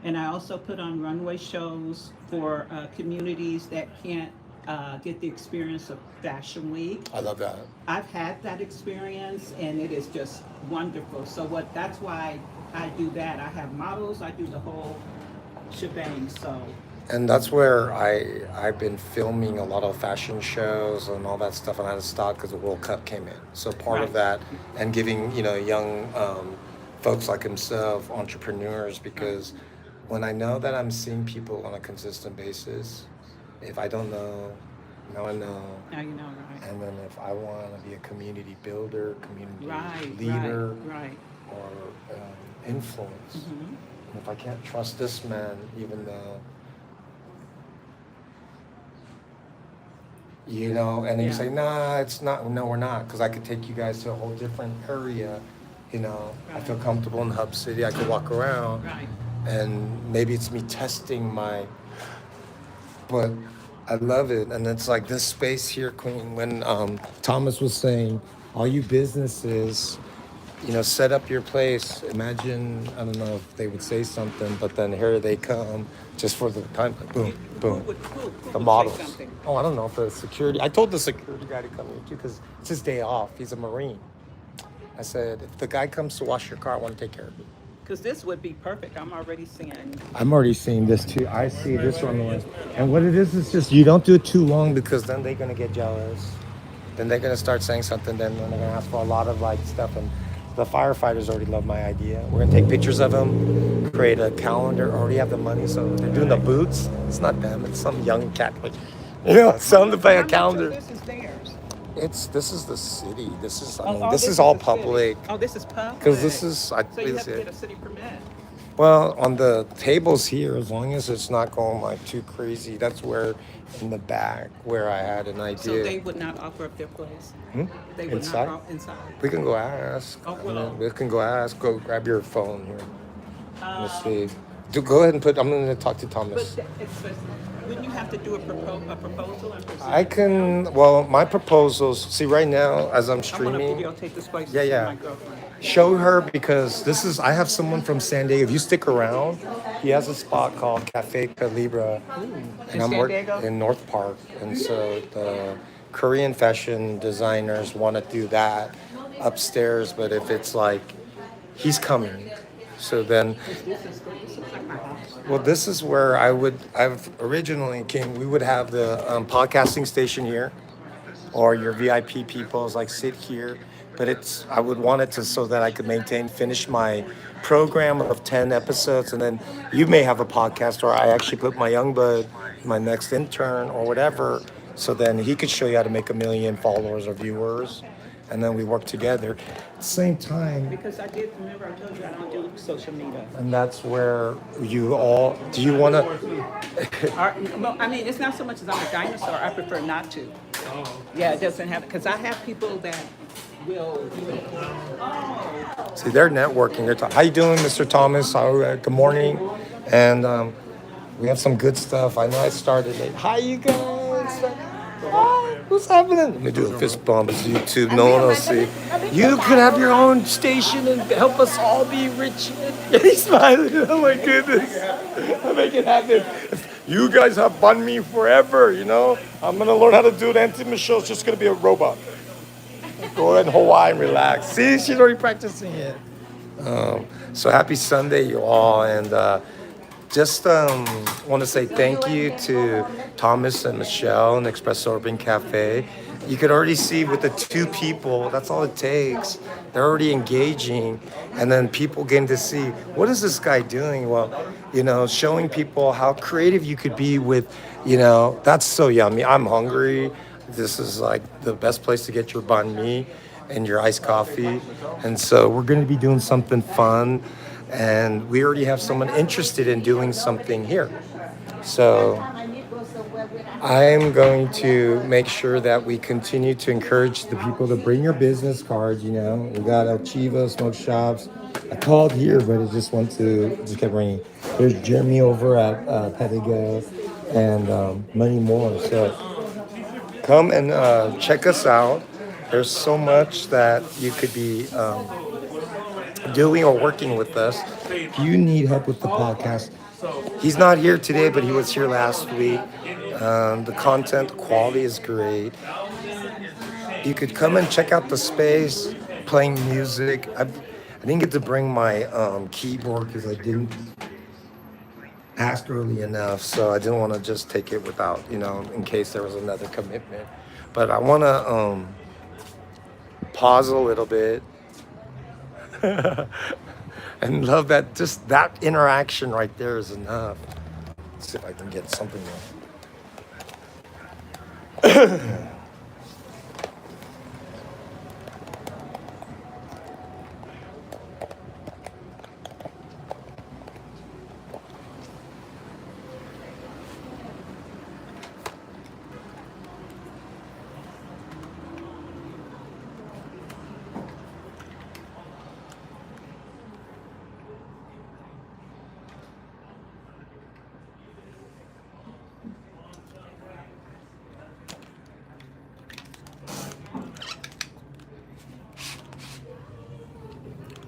And I also put on runway shows for communities that can't get the experience of Fashion Week. I love that. I've had that experience and it is just wonderful. So that's why I do that. I have models, I do the whole shebang, so. And that's where I've been filming a lot of fashion shows and all that stuff, and I had to stop because the World Cup came in. So part of Right. that, and giving young folks like himself entrepreneurs, because when I know that I'm seeing people on a consistent basis, if I don't know, now I know. Now you know, right? And then if I want to be a community builder, community Right, leader, right. or influence, Mhm. and if I can't trust this man, even though. And then you Yeah. say, nah, it's not, no, we're not, because I could take you guys to a whole different area, I feel Right. comfortable in Hub City, I could walk around, Right. and maybe it's me testing but I love it, and it's like this space here, Queen, when Thomas was saying, all you businesses, set up your place. Imagine, I don't know if they would say something, but then here they come just for the time. Boom, boom. Who The would models. say something? Oh, I don't know if the security. I told the security guy to come here too because it's his day off. He's a Marine. I said, if the guy comes to wash your car, I want to take care of it. Because this would be perfect. I'm already seeing. I'm already seeing this too. I see this one. And what it is just you don't do it too long because then they're gonna get jealous. Then they're gonna start saying something. Then they're gonna ask for a lot of like stuff. And the firefighters already love my idea. We're gonna take pictures of them, create a calendar. Already have the money, so they're doing the boots. It's not them. It's some young cat. Like, selling to buy a How much of calendar. this is theirs? This is the city. This is I Oh, mean oh, this this is is all the city. public Oh, this is public. because this is So you have to get a city permit. well on the tables here as long as it's not going like too crazy. That's where in the back where I had an So they idea. would not offer up their place. Hmm? They would Inside? not offer inside. We can go ask. Oh, I well. mean, we can go ask. Go grab your phone here. Let's Um, see. Go ahead and put. I'm going to talk to but Thomas. wouldn't you have to do a proposal and present? I can. Well, my proposals. See, right now as I'm I want to streaming. videotape this place. Yeah, to see yeah. my girlfriend. Show her because this is. I have someone from San Diego. If you stick around, he has a spot called Cafe Calibra, In and I'm San working Diego? in North Park, and so the Korean fashion designers want to do that upstairs. But if it's like, he's coming, so then This is good. This looks like my house. well, this is where I've originally came. We would have the podcasting station here, or your VIP peoples like sit here. But I would want it to so that I could finish my program of 10 episodes, and then you may have a podcast, or I actually put my young bud, my next intern, or whatever, so then he could show you how to make 1 million followers or viewers, and then we work together. At the same time, Because I did remember I told you I don't do social media. and that's where you all. Do you want to? Well, I mean, it's not so much as I'm a dinosaur. I prefer not to. Yeah, it doesn't have because I have people that will. Oh, See, they're networking. How you doing, Mr. Thomas? Good morning. And we have some good stuff. I know I started late. Hi, you guys. Hi. What's happening? Let me do a fist bump. It's YouTube. No one will see. You could have your own station and help us all be rich. He's smiling. Oh my goodness. I'll make it happen. You guys have bun me forever, I'm going to learn how to do it. Auntie Michelle's just going to be a robot. Go in Hawaii and relax. See, she's already practicing it. So happy Sunday, you all. And just want to say thank you to Thomas and Michelle and Xpresso Urban Cafe. You could already see with the 2 people, that's all it takes. They're already engaging. And then people getting to see, what is this guy doing? Well, showing people how creative you could be with, that's so yummy. I'm hungry. This is like the best place to get your banh mi and your iced coffee. And so we're going to be doing something fun. And we already have someone interested in doing something here. So I'm going to make sure that we continue to encourage the people to bring your business cards. We got El Chivo, Smoke Shops. I called here, but it just kept ringing. There's Jeremy over at Pedigo and many more. So come and check us out. There's so much that you could be doing or working with us. If you need help with the podcast, he's not here today, but he was here last week. The content quality is great. You could come and check out the space, playing music. I didn't get to bring my keyboard because I didn't ask early enough, so I didn't want to just take it without, in case there was another commitment. But I want to pause a little bit and love that. Just that interaction right there is enough. Let's see if I can get something else.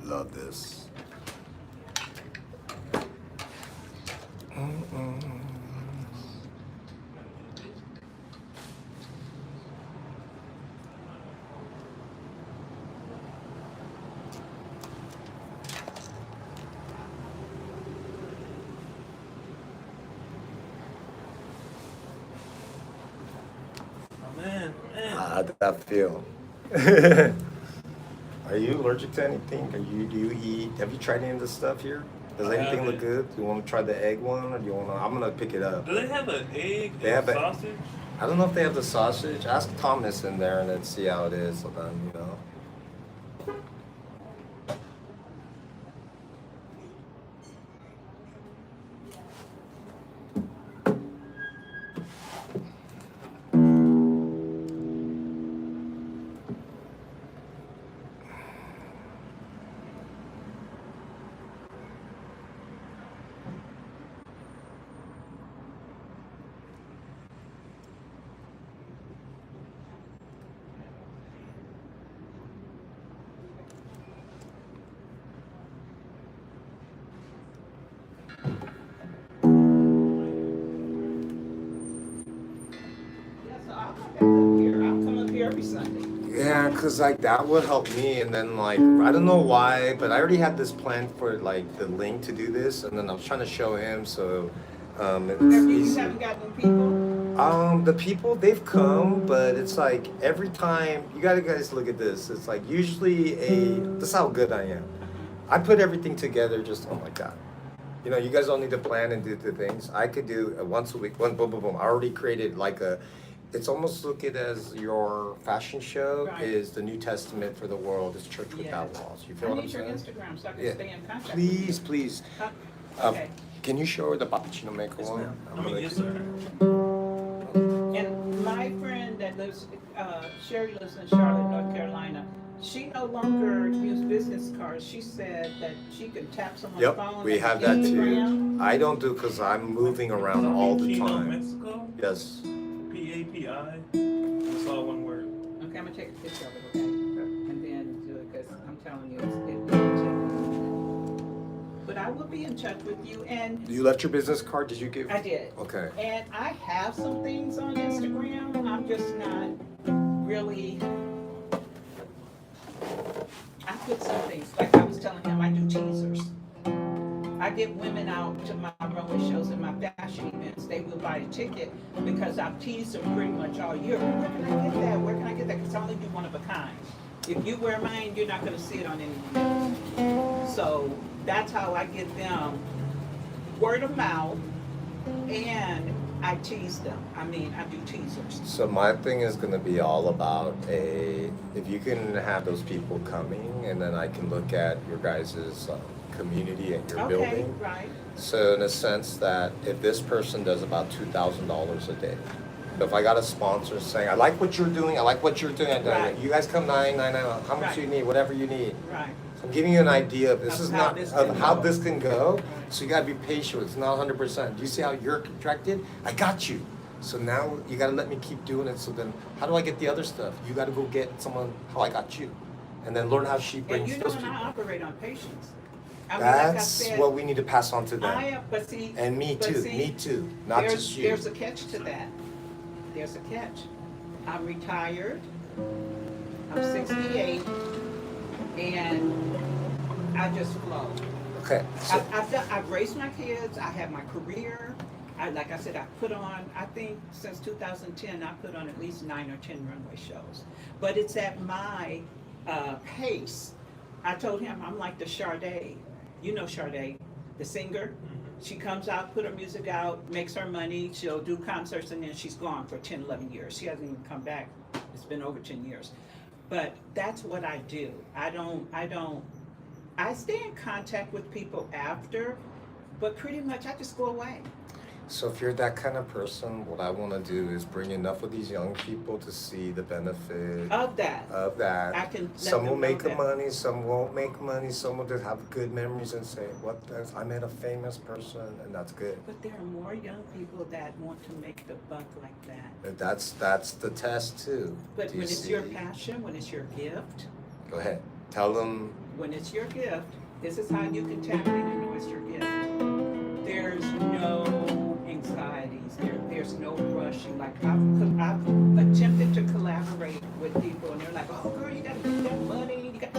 Love this. How'd that feel? Are you allergic to anything? Do you eat? Have you tried any of this stuff here? Does I anything look haven't. good? Do you want to try the egg one, or do you want to? I'm gonna pick it up. Do they have an egg They and have a. sausage? I don't know if they have the sausage. Ask Thomas in there and then see how it is. So then you know. Yeah, so I'll come back up here. I'll come up here every Sunday. Yeah, cause like that would help me, and then like I don't know why, but I already had this plan for like the link to do this, and then I was trying to show him, so it's You easy. haven't gotten people? The people they've come, but it's like every time you gotta guys look at this. It's like usually this is how good I am. I put everything together. Just oh my god, you know, you guys don't need to plan and do the things. I could do once a week, one boom boom boom. I already created like a. It's almost look at as your fashion show Right. is the New Testament for the world. It's church without Yes. walls. You feel I what I'm need your saying? Instagram so I can Yeah. stay in contact Please, with you. please. Huh? Okay. Can you show her the cappuccino maker Yes, one? ma'am. I'm I mean, gonna- yes, sir. And my friend that lives, Sherry lives in Charlotte, North Carolina. She no longer uses business cards. She said that she can tap someone's Yep, phone. we and have that too. Instagram. I don't do because I'm moving around all the Chino, time. Mexico. Yes. PAPI. That's all one word. Okay, I'm gonna take a picture of it, okay? And then do it, because I'm telling you, it'll take a minute. But I will be in touch with you, and You left your business card? Did you give? I did. Okay. And I have some things on Instagram. I'm just not really. I put some things, like I was telling him, I do teasers. I get women out to my runway shows and my fashion events. They will buy a ticket because I've teased them pretty much all year. Where can I get that? Where can I get that? Because I only do one of a kind. If you wear mine, you're not going to see it on anyone else. So that's how I get them word of mouth, and I tease them. I mean, I do teasers. So my thing is gonna be all about if you can have those people coming, and then I can look at your guys' community and your Okay, building. right. So in a sense that if this person does about $2,000 a day, if I got a sponsor saying, I like what you're doing, I like what you're doing, Right. you guys come 999, how much Right. do you need, whatever you need. Right. So I'm giving you an idea of this Of is how not this of can how go. this can go. So you gotta be patient. It's not 100%. Do you see how you're contracted? I got you. So now you gotta let me keep doing it. So then, how do I get the other stuff? You gotta go get someone how I got you, and then learn how she And brings you know, those and I people. operate on patience. I mean, like I That's said, what we need to pass on to them. I am, but see. And me but too. see, Me too. Not there's, just you. There's a catch to that. There's a catch. I'm retired. I'm 68, and I just flow. Okay. So, I've raised my kids. I have my career. Like I said, I put on. I think since 2010, I put on at least 9 or 10 runway shows. But it's at my pace. I told him I'm like the Sade. You know Sade, the singer. She comes out, put her music out, makes her money. She'll do concerts, and then she's gone for 10, 11 years. She hasn't even come back. It's been over 10 years. But that's what I do. I stay in contact with people after, but pretty much I just go away. so if you're that kind of person, what I want to do is bring enough of these young people to see the benefit Of that, of that. I can let Some will them know make the that. money, some won't make money, some will just have good memories and say, I met a famous person, and that's good. But there are more young people that want to make the buck like that. But that's the test too. But Do you when it's your see? passion, when it's your gift, Go ahead. Tell them. when it's your gift, this is how you can tap in and know it's your gift. There's no anxieties. There's no rushing. Like I've attempted to collaborate with people, and they're like, "Oh, girl, you got to get that money." You got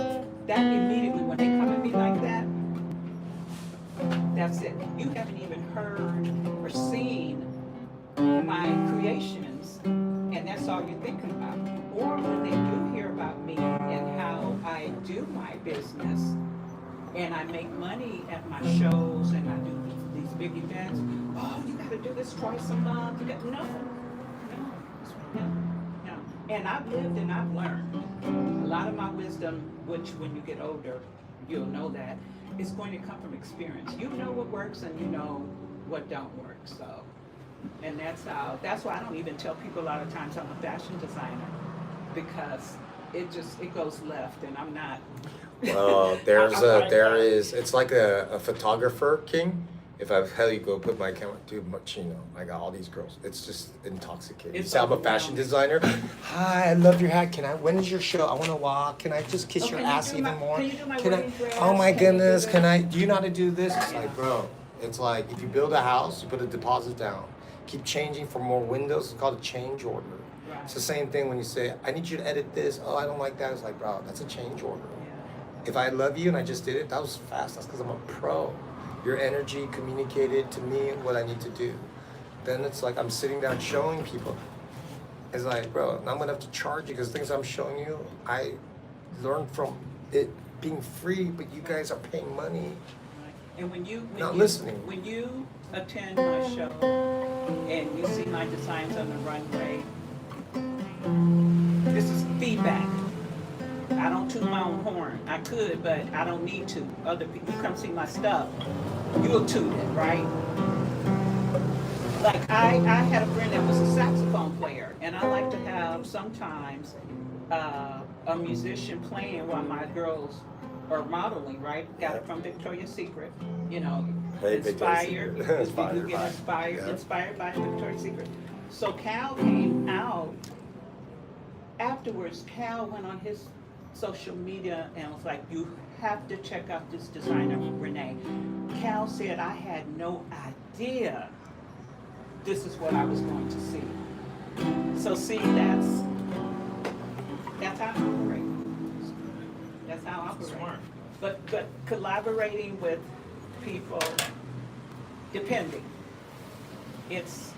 that immediately when they come at me like that. That's it. You haven't even heard or seen my creations, and that's all you're thinking about. or when they do hear about me and how I do my business, and I make money at my shows and I do these big events. Oh, you got to do this twice a month. You got no, no, no. And I've lived and I've learned. A lot of my wisdom, which when you get older, you'll know that, is going to come from experience. You know what works and you know what don't work. So, and that's why I don't even tell people a lot of times I'm a fashion designer, because it goes left and I'm not. Well, it's like a photographer king. If I tell you go put my camera, dude, much, I got all these girls. It's just intoxicating. You say I'm a fashion designer. Hi, I love your hat. When is your show? I want to walk. Can I just kiss your ass even more? Can you do my wedding dress? Oh my goodness, do you know how to do this? It's like, bro, it's like if you build a house, you put a deposit down. Keep changing for more windows. It's called a change order. Right. It's the same thing when you say, I need you to edit this. Oh, I don't like that. It's like, bro, that's a change order. If I love you and I just did it, that was fast. That's because I'm a pro. Your energy communicated to me what I need to do. Then it's like I'm sitting down showing people. It's like, bro, now I'm gonna have to charge you because things I'm showing you, I learned from it being free, but you guys are paying money. And when you listening. When you attend my show and you see my designs on the runway, this is feedback. I don't toot my own horn. I could, but I don't need to. Other people, you come see my stuff, you'll toot it, right? Like I had a friend that was a saxophone player, and I like to have sometimes a musician playing while my girls are modeling, right? Got it from Victoria's Secret, Hey, inspired. Victoria's You get inspired by Victoria's Secret. So Cal came out afterwards. Cal went on his social media and was like, you have to check out this designer, Renee. Cal said, I had no idea this is what I was going to see. So see, that's how I operate. That's how I operate. Smart. But collaborating with people, depending. Because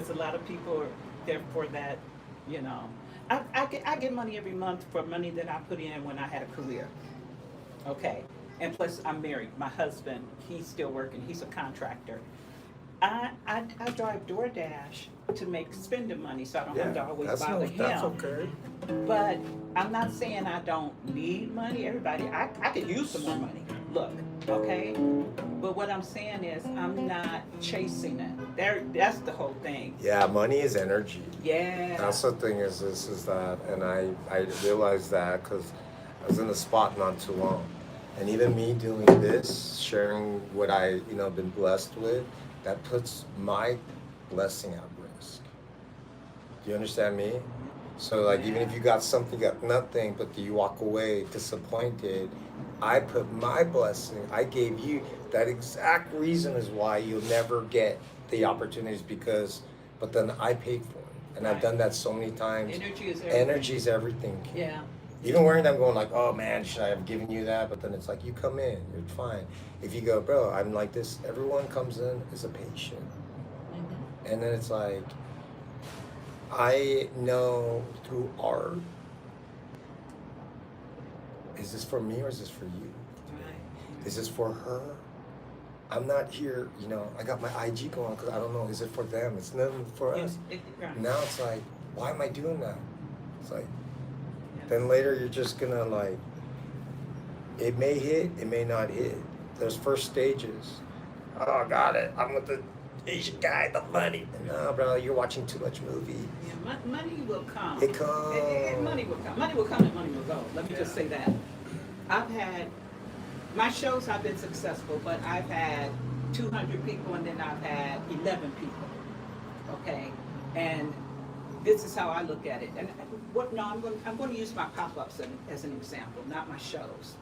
a lot of people are there for that, I get money every month for money that I put in when I had a career. Okay. And plus I'm married. My husband, he's still working. He's a contractor. I drive DoorDash to make spending money, so I don't have to always bother him. That's okay. But I'm not saying I don't need money. Everybody, I could use some more money. Look, okay? But what I'm saying is I'm not chasing it. That's the whole thing. Yeah, money is energy. Yeah. That's the thing is that, and I realized that because I was in the spot not too long. And even me doing this, sharing what I, been blessed with, that puts my blessing at risk. Do you understand me? So like, even if you got something, you got nothing, but you walk away disappointed, I put my blessing, I gave you that exact reason is why you'll never get the opportunities but then I paid for it. And I've done that so many times. Energy is everything. Yeah. Even wearing them going like, oh man, should I have given you that? But then it's like, you come in, you're fine. If you go, bro, I'm like this, everyone comes in as a patient. Mm-hmm. And then it's like, I know through art, is this for me or is this for you? Right. Is this for her? I'm not here, I got my IG going because I don't know, is it for them? It's nothing for us. Right. Now it's like, why am I doing that? It's like, then later you're just gonna it may hit, it may not hit. There's first stages. Oh, got it. I'm with the Asian guy, the money. No, bro, you're watching too much movie. Yeah, money will come. It comes. Money will come. Money will come and money will go. Let me just say that. I've had, my shows have been successful, but I've had 200 people and then I've had 11 people. Okay? And this is how I look at it. And I'm going to use my pop-ups as an example, not my shows.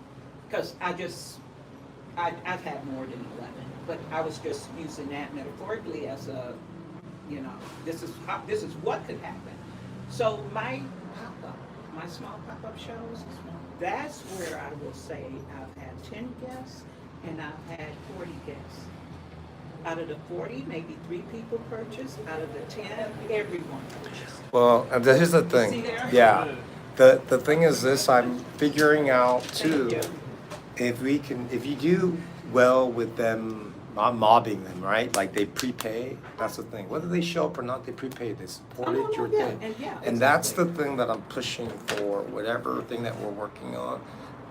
Because I've had more than 11. But I was just using that metaphorically as a, this is what could happen. So my pop-up, my small pop-up shows, that's where I will say I've had 10 guests and I've had 40 guests. Out of the 40, maybe 3 people purchase. Out of the 10, everyone purchased. Well, and here's the See thing. there? Yeah. The thing is this, I'm figuring out too, Thank you. if you do well with them, not mobbing them, right? Like they prepay, that's the thing. Whether they show up or not, they prepay, they supported Oh, your yeah, thing. and yeah, And that's the exactly. thing that I'm pushing for, whatever thing that we're working on.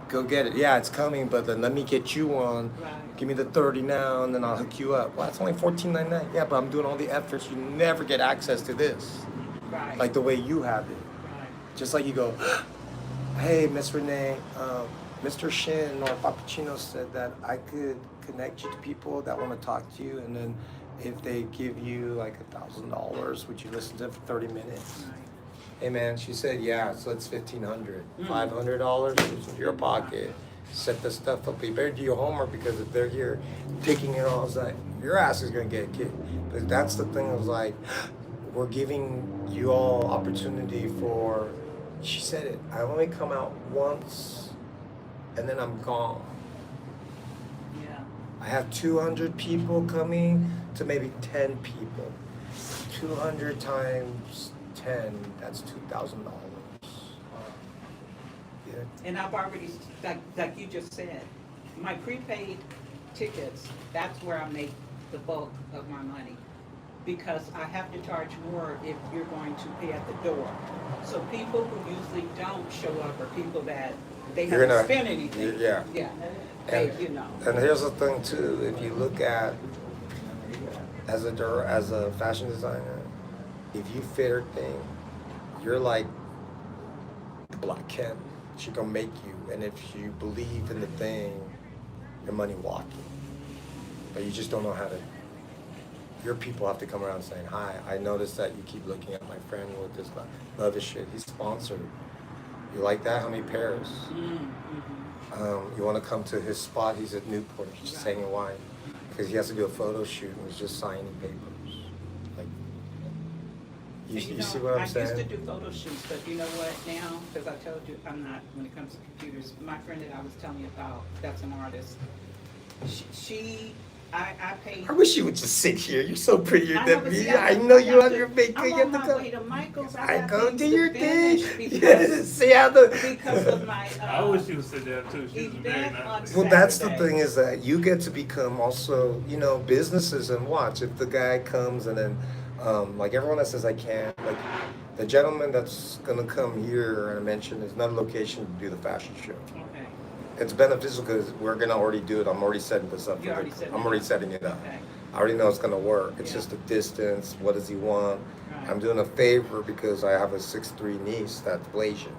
Go get it. Yeah, it's coming, but then let me get you one. Right. Give me the 30 now, and then I'll hook you up. Well, that's only $14.99. Yeah, but I'm doing all the efforts. You never get access to this, Right. like the way you have it. Right. Just like you go, hey, Miss Renee, Mr. Shin or Pappuccino said that I could connect you to people that want to talk to you, and then if they give you like $1,000, would you listen to them for 30 minutes? Right. Hey man, she said yeah, so it's $1,500. Mm. $500 is in your pocket. Set the stuff up. You better do your homework because if they're here taking it all, it's like your ass is gonna get kicked. But that's the thing. It was like we're giving you all opportunity for. She said it. I only come out once, and then I'm gone. Yeah. I have 200 people coming to maybe 10 people. 200 times 10, that's $2,000. Yeah. And I've already, like you just said, my prepaid tickets, that's where I make the bulk of my money. Because I have to charge more if you're going to pay at the door. So people who usually don't show up are people that they You're haven't gonna- spent anything. yeah. Yeah, they, And- you know. And here's the thing too, if you look at as a fashion designer, if you fit her thing, you're like the Black Ken. She gonna make you, and if you believe in the thing, your money walking. But you just don't know how to. Your people have to come around saying, "Hi, I noticed that you keep looking at my friend with this love his shit. He's sponsored. You like that? How many pairs? You want to come to his spot? He's at Newport. He's just hanging wine because he has to do a photo shoot and he's just signing papers. Like, you And see what I'm I saying? used to do photo shoots, but you know what now? Because I told you, I'm not, when it comes to computers, my friend that I was telling you about, that's an artist. I paid. I wish you would just sit here. You're so prettier I know, than but me. see, I know you have to- your makeup. I'm You have on to my go. way to Michael's. I got go things do to your thing. finish Yes. See how the. because of my. I wish she would sit there too. She's very event nice. on Well, that's the Saturday. thing is that you get to become also, businesses and watch. If the guy comes and then, like everyone that says I can't, like the gentleman that's gonna come here and I mentioned is another location to do the fashion show. Okay. It's beneficial because we're gonna already do it. I'm already setting this up. You already set it I'm already up. setting it up. Okay. I already know it's gonna work. It's Yeah. just the distance. What does he want? Right. I'm doing a favor because I have a 6'3" niece that's Blasian,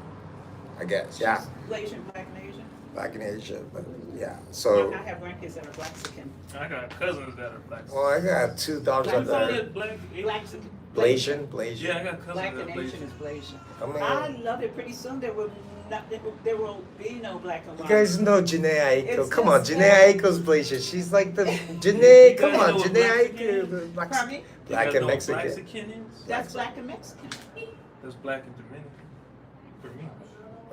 I guess. Yeah, She's Asian, Black and Asian. back in Asia, but yeah. So, I have grandkids that are Blaxican. I got cousins that are black. well, I got 2 daughters Black out You call there. it black? Blaxican. Blasian. Yeah, I got cousins Black that and are Asian black. is Blasian. I mean- I love it. Pretty soon there will be no black and You white. guys know Janae Aiko. It's Come on, just Janae like- Aiko's Blasian. She's like the Janae. You Come guys on, know what Janae Blaxican Aiko. is? Pardon me? Black You guys and know what Mexican. Blaxican is? That's black and Mexican. That's black and Dominican. For me.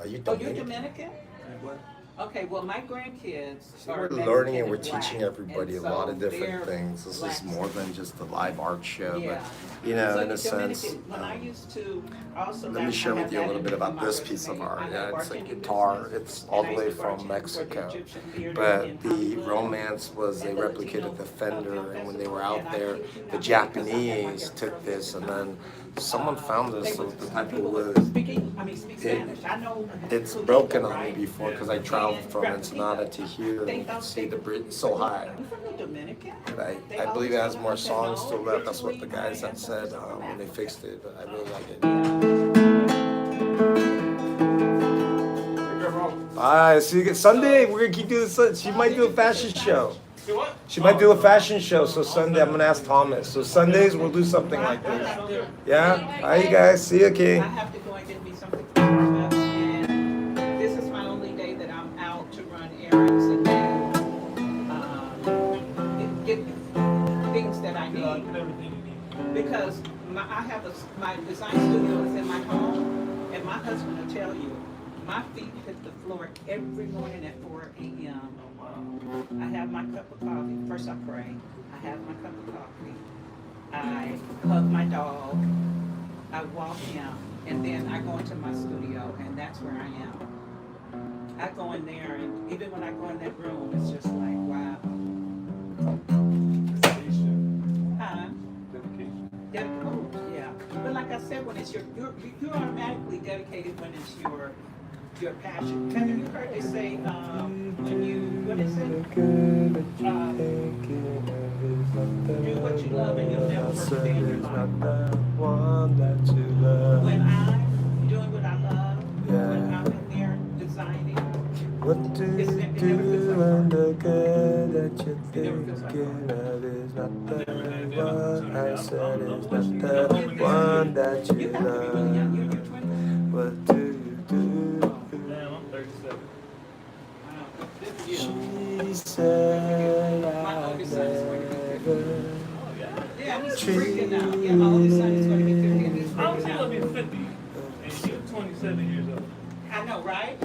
Are you Oh, you're Dominican? Dominican? Like what? Okay, well, my grandkids See, are we're Mexican learning and we're black, teaching everybody a and lot so of different they're things. This is black. more than just a live art show, Yeah. but in So a the sense. Dominican, when I used to also. Let me that- share I with have you a that little in bit about my this piece of resume. art. I Yeah, have it's a bartending guitar. business, It's all and the I way used to bartend from for the Mexico. Egyptian theater But in the Hollywood. romance was they And the replicated Latino, the Fender, film and when they were festival, out and I there, kid you the not, because I had my Japanese hair took curly this, and enough. then someone found this, so the people People would. speak Spanish. I know. It's Cojito, broken on me right? before because I traveled from Ensenada to here, and you can see the bridge so high. You from the Dominican? But They I believe it has more always tell me, songs "No, to it. That's what the originally guys my had said ancestors are from when they Africa." fixed it, but I really like it. Bye. See you again. Sunday, we're gonna keep doing this. She might do a fashion show. You what? She might do a fashion show. So Sunday, I'm gonna ask Thomas. So Sundays, we'll do something like this. Yeah. Bye, you guys. See you, I King. have to go and get me something for Christmas, and this is my only day that I'm out to run errands and get things that I Get need. everything you need. Because my design studio is in my home, and my husband will tell you, my feet hit the floor every morning at 4 a.m. I have my cup of coffee. First I pray. I have my cup of coffee. I hug my dog. I walk him. And then I go into my studio, and that's where I am. I go in there, and even when I go in that room, it's just like, wow. Huh? Oh, yeah. But like I said, when it's you're automatically dedicated when it's your passion. Have you heard they say when you what is it? Do what you love and you'll never work a day in your life. When I'm doing what I love, when I'm in there designing, What do it you never do feels like when work. the girl that you're It never feels like thinking work. of is not the Yeah. one I said is not You the one that You you have to be really young. You're in your love? 20s. What do you do? Damn, I'm 37. Wow, good for you. She said My I'd oldest son is going to be 50. never Oh, yeah. Yeah, he's freaking now. Yeah, my oldest son is going to be 50 and he's I was freaking gonna be out. 50, and you're 27 years old. I know, right?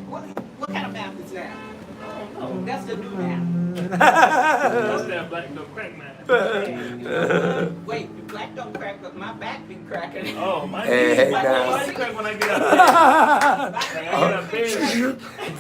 What kind of math is that? I don't know. That's the new math. That's that black no crack man. Okay, you know what? Wait, the black don't crack, but my back be cracking. Oh, my Hey, knees, hey, my guys. body crack when I get out there. When I get out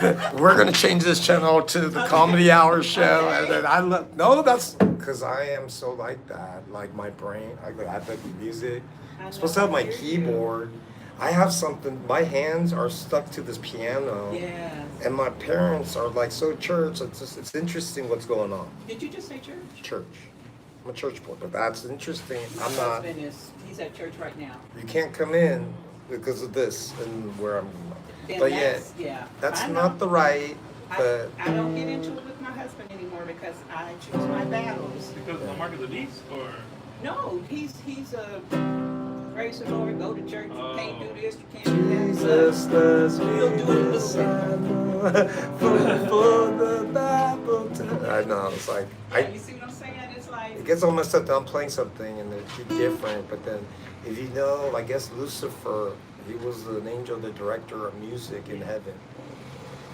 there. We're gonna change this channel to the comedy hour show, and then I love. No, that's because I am so like that. Like my brain, I have like music. I'm supposed to have my keyboard. I have something. My hands are stuck to this piano, Yes. and my parents are like so church. It's interesting what's going on. Did you just say church? Church. I'm a church boy, but that's interesting. My I'm not. husband he's at church right now. You can't come in because of this and where I'm. Then But yeah, that's I know. not the right. But I don't get into it with my husband anymore because I choose my battles. Because my mark is a beast, or No, he's a praise the Lord, go to church, you can't do this, you can't do that. Jesus does We'll me do it a little this, bit. I know, for the Bible. I know, it's like, Yeah, you see what I'm saying? It's like, it gets all messed up that I'm playing something and it's different, but then if you know, I guess Lucifer, he was an angel, the director of music in heaven.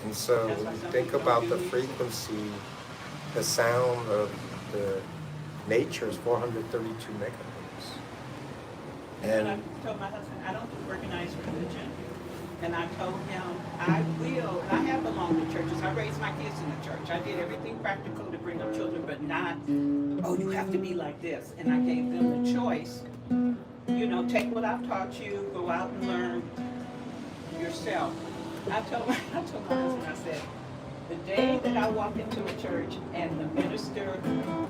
And so That's when why you some think people about don't the do music. frequency, the sound of the nature is 432 megahertz. and I And told my husband, I don't do organized religion. And I told him, I will, and I have belonged to churches. I raised my kids in the church. I did everything practical to bring up children, but not, oh, you have to be like this. And I gave them the choice, you know, take what I've taught you, go out and learn yourself. I told my husband, I said, the day that I walk into a church and the minister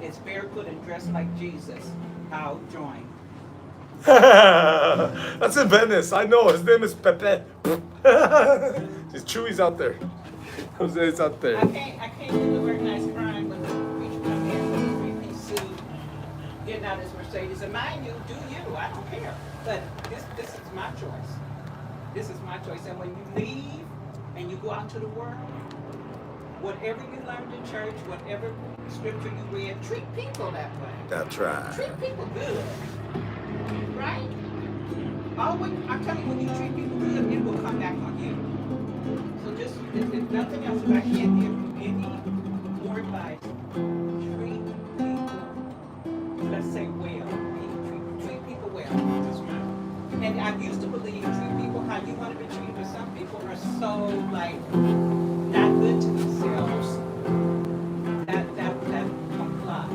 is barefoot and dressed like Jesus, I'll join. that's in Venice. I know. His name is Pepe. His Chewy's out there. Jose's out there. I can't do the organized crime when the preacher come in with a three-piece suit, getting out his Mercedes. And mind you, do you? I don't care. But this is my choice. This is my choice. And when you leave and you go out into the world, whatever you learned in church, whatever scripture you read, treat people that way. That's right. Treat people good. Right? Always, I'm telling you, when you treat people good, it will come back on you. So just, if nothing else, if I can't give you any more advice, treat people, let's say well. Treat people well. That's right. And I used to believe treat people how you want to be treated, but some people are so, like, not good to themselves. That comply.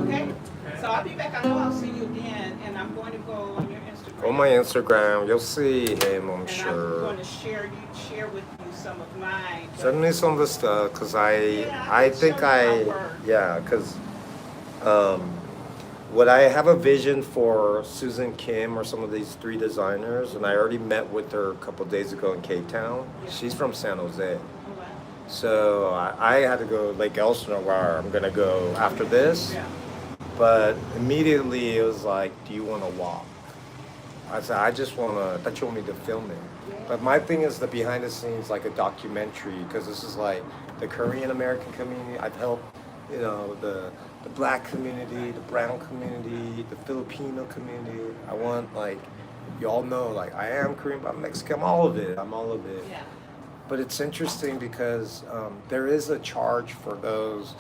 Okay? So I'll be back. I know I'll see you again, and I'm going to go on your Instagram. On my Instagram, you'll see him, I'm and sure. I'm going to share with you some of mine. Send me some of the stuff, cause I can think show you my work. yeah, cause what I have a vision for Susan Kim or some of these three designers, and I already met with her a couple days ago in Cape Town. Yeah. She's from San Jose. Oh, wow. So I had to go Lake Elsinore where I'm gonna go after this. Yeah. But immediately it was like, do you want to walk? I said, I just want to, I thought you want me to film it. But my thing is the behind the scenes, like a documentary, because this is like the Korean American community. I've helped, you know, the black community, the brown community, the Filipino community. I want, like, you all know, like, I am Korean, but I'm Mexican, I'm all of it. I'm all of it. Yeah. But it's interesting because there is a charge for those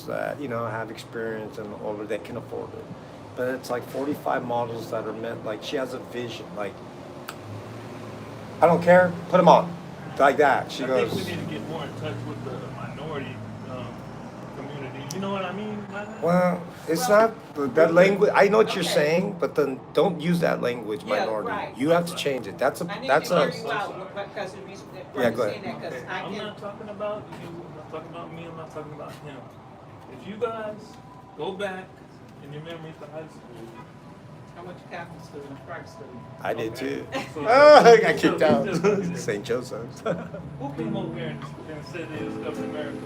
that have experience and older that can afford it. But it's like 45 models that are meant like she has a vision. Like I don't care, put them on, like that. She I goes. think we need to get more in touch with the minority community. You know what I mean by that? Well, it's Well, not that language. I know what you're Okay. saying, but then don't use that language, Yeah, minority. right. You have to change it. That's I need that's to a. hear you out because the reason that Yeah, I'm go saying ahead. that because Okay, I I'm can. not talking about you. I'm not talking about me. I'm not talking about him. If you guys go back in your memories to high school, I went to Catholic school and private school. I did Okay. too. So- I got kicked so- out. so- St. Joseph's. Who came over here and said they discovered America?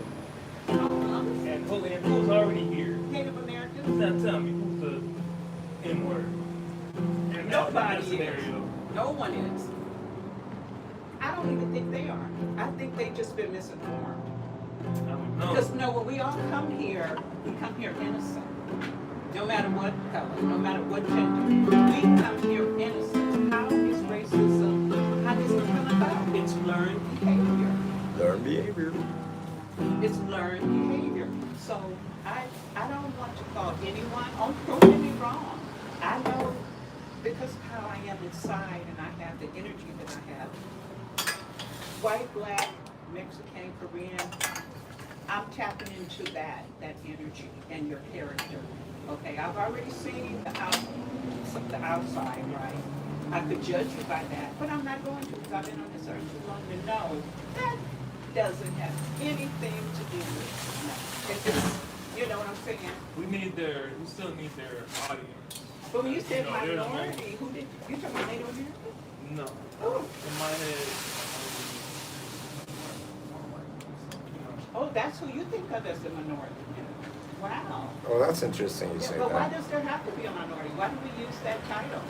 Uh-huh. And who's already here? Native Americans. Now tell me, who's the N word? In that Nobody scenario. is. No one is. I don't even think they are. I think they've just been misinformed. I don't know. Because no, when we all come here, we come here innocent. No matter what color, no matter what gender, we come here innocent. How is racism? How does it come about? It's learned behavior. Learn behavior. It's learned behavior. So I don't want to call anyone. Don't get me wrong. I know because of how I am inside and I have the energy that I have. White, black, Mexican, Korean. I'm tapping into that energy and your character. Okay, I've already seen the outside, right? I could judge you by that, but I'm not going to because I've been on this earth too long to know that doesn't have anything to do with it. No. It's just, you know what I'm saying? We still need their audience. But when you said No, there's no- minority, who did you talking about Native American? No. Oh. In my head, Oh, that's who you think of as the minority. Wow. Oh, that's interesting. You Yeah, say but why that. does there have to be a minority? Why do we use that title?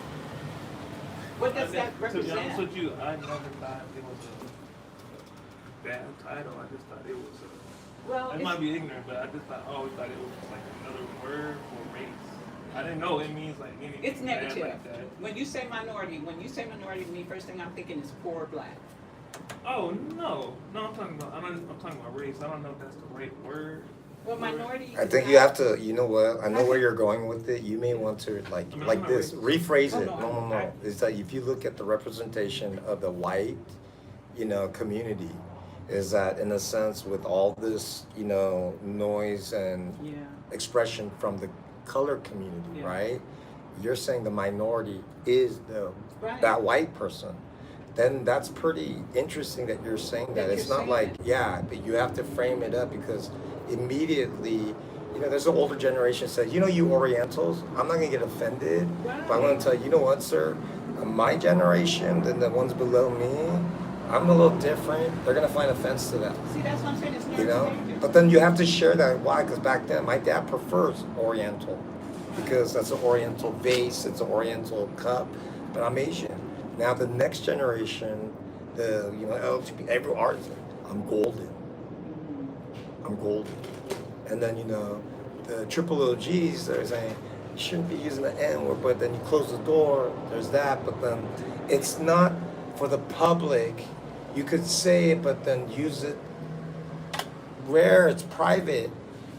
What does that to be honest represent? with you, I never thought it was a bad title. I just thought it was Well, it might be ignorant, but I just always thought it was like another word for race. I didn't know it means like anything it's bad negative. like that. When you say minority to me, first thing I'm thinking is poor black. Oh no, I'm talking about race. I don't know if that's the right word. Well, minority. I is think not- you have to. You know what? I know where you're going with it. You may want to I mean, I'm like not this. racist. Rephrase Oh, it. no, No. I- It's that if you look at the representation of the white, community, is that in a sense with all this, noise and Yeah. expression from the colored community, Yeah. right? You're saying the minority is Right. that white person. Then that's pretty interesting that you're saying that. That It's you're not saying like, yeah, but you have to frame it up because immediately, there's an older generation that says, you Orientals, I'm not gonna get offended, but I'm gonna tell you, you know what, sir? My generation and the ones below me, I'm a little different. They're gonna find offense to that. See, that's what I'm saying. It's learned But then you have to share that. Why? Because back then, my dad prefers Oriental because that's an Oriental vase, it's an Oriental cup, but I'm Asian. Now the next generation, the LGBT, every artist, I'm golden. I'm golden. And then the triple OGs, they're saying you shouldn't be using the N word, but then you close the door, there's that, but then it's not for the public. You could say it, but then use it where it's private.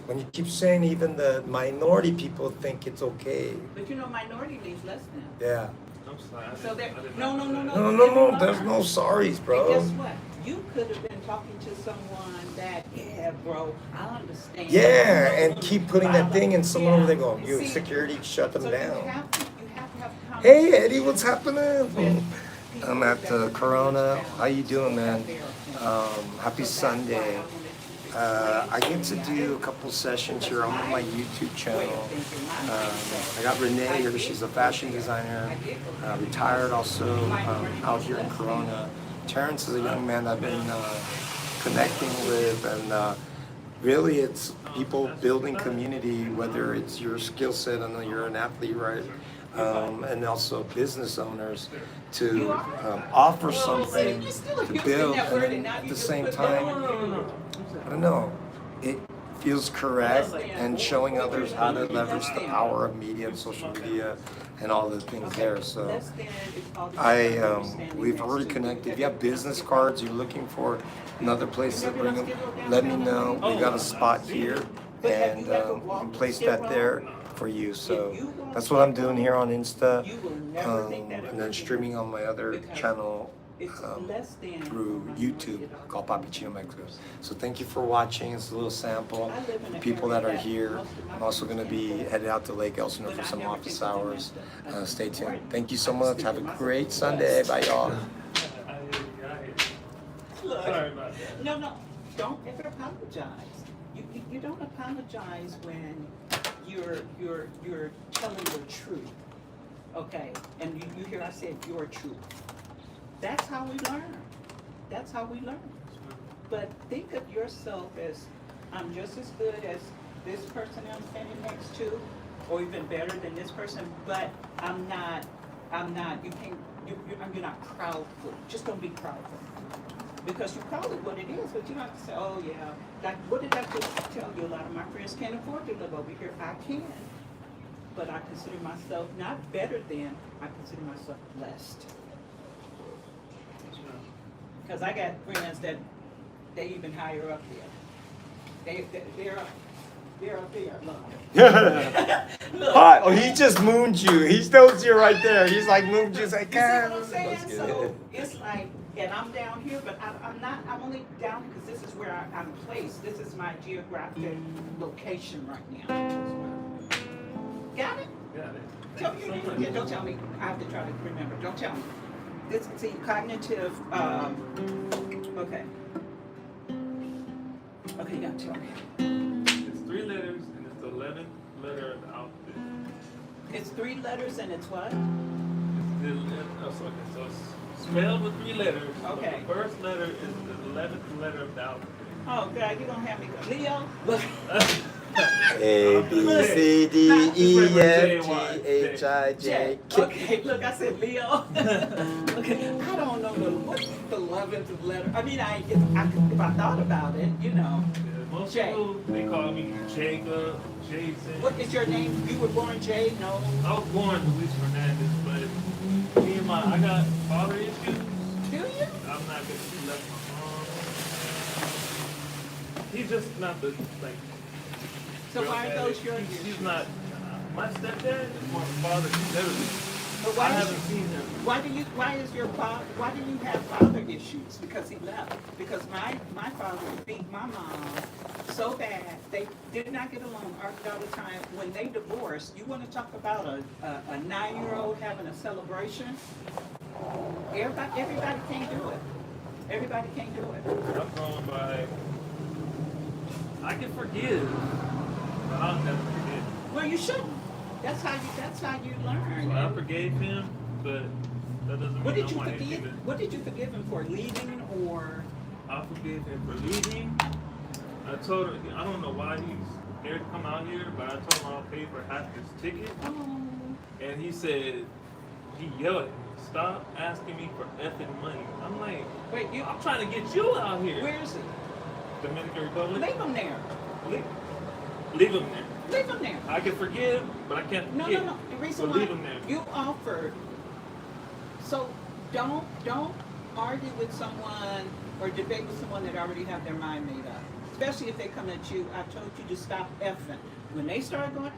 When you keep saying even the minority people think it's okay. But minority means less than. Yeah. I'm sorry. So there, I did no, not no, know no, that. no. No, there's no sorries, And bro. guess what? You could have been talking to someone that, yeah, bro, I understand. Yeah, and keep putting that thing in someone over there Yeah. going, you See, security, shut them So down. you have to have a Hey conversation Eddie, what's happening? with I'm people at that Corona. are How you doing, man? there. Happy So that's why Sunday. I wanted to I get to do a couple sessions here. I'm on my YouTube channel. I got Renee here. She's a fashion designer, retired also out here in Corona. Terrence is a young man I've been connecting with, and really it's people building community, whether it's your skill set. I know you're an athlete, right? And also business owners to offer something to build, and then at the same time, I don't know. feels correct and showing others how to leverage the power of media and social media and all the things there. So we've already connected. If you have business cards, you're looking for another place to bring them, let me know. We got a spot here, and we can place that there for you. So that's what I'm doing here on Insta, and then streaming on my other channel through YouTube called Papi Chino Mexico. So thank you for watching. It's a little sample. The people that are here. I'm also going to be headed out to Lake Elsinore for some office hours. Stay tuned. Thank you so much. Have a great Sunday. Bye, y'all. Sorry about that. No, don't ever apologize. You don't apologize when you're telling the truth. Okay, and you hear I said your truth. That's how we learn. That's how we learn. But think of yourself as, I'm just as good as this person I'm standing next to, or even better than this person, but I'm not, you're not proudful. Just don't be proudful. Because you call it what it is, but you don't have to say, oh yeah, like what did I just tell you? A lot of my friends can't afford to live over here. I can. But I consider myself not better than, I consider myself blessed. Because I got friends that they even higher up there. They're up there. Look. Look. Hi. Oh, he just mooned you. He knows you right there. He's like mooned you. He's like, You see what I'm saying? So it's like, and I'm down here, but I'm only down because this is where I'm placed. This is my geographic location right now. Got it? Got it. Tell me your name again. Don't tell me. I have to try to remember. Don't tell me. This is cognitive, okay. Okay, you gotta tell me. It's 3 letters and it's the 11th letter of the alphabet. It's 3 letters and it's what? So it's spelled with 3 letters. Okay. The first letter is the 11th letter of the alphabet. Oh, God, you don't have me go. Leo? Look. A, B, C, D, E, F, G, H, I, J, K. Okay, look, I said Leo. Okay, I don't know what's the 11th letter. I mean, if I thought about it, you know. Yeah, most J. people, they call me Jacob, Jason. What is your name? You were born Jay? No. I was born Luis Fernandez, but I got father issues. Do you? I'm not gonna be left my mom. He's just not the, like, So real why are bad. those your He's not, my stepdad is my father, literally. But I haven't seen him. Why do you have father issues? Because he left. Because my father beat my mom so bad they did not get along, argued all the time. When they divorced, you want to talk about a 9-year-old having a celebration? Everybody can't do it. Everybody can't do it. I'm going by, I can forgive, but I'll never forget. Well, you shouldn't. That's how you learn. So I forgave him, but that doesn't What mean did I you want forgive? anything What did you forgive him for? Leaving or? I forgave him for leaving. I told him, I don't know why he's scared to come out here, but I told him I'll pay for half his ticket. Oh. And he said, he yelled at me, stop asking me for effing money. I'm like, Wait, I'm trying to get you out here. where is he? Dominican Republic. Leave him there. Leave him there. Leave him there. I can forgive, but I can't No. forget. The reason So why leave him there. you offered. So don't argue with someone or debate with someone that already have their mind made up. Especially if they come at you. I told you to stop effing. When they start going,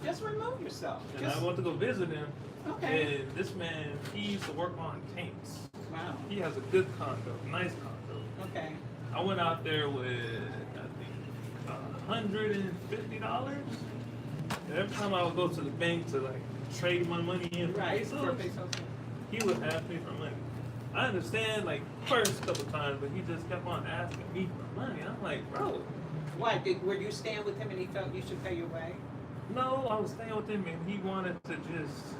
just remove yourself. And I went to go visit him. Okay. And this man, he used to work on tanks. Wow. He has a good condo, nice condo. Okay. I went out there with, I think, $150. And every time I would go to the bank to like trade my money in for Right. pesos, he would ask me for money. I understand like first couple times, but he just kept on asking me for money. I'm like, bro. Why? Were you staying with him and he felt you should pay your way? No, I was staying with him and he wanted to just,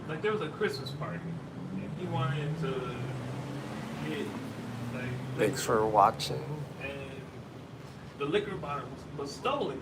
like there was a Christmas party and he wanted to get like Thanks for watching. and the liquor bottle was stolen.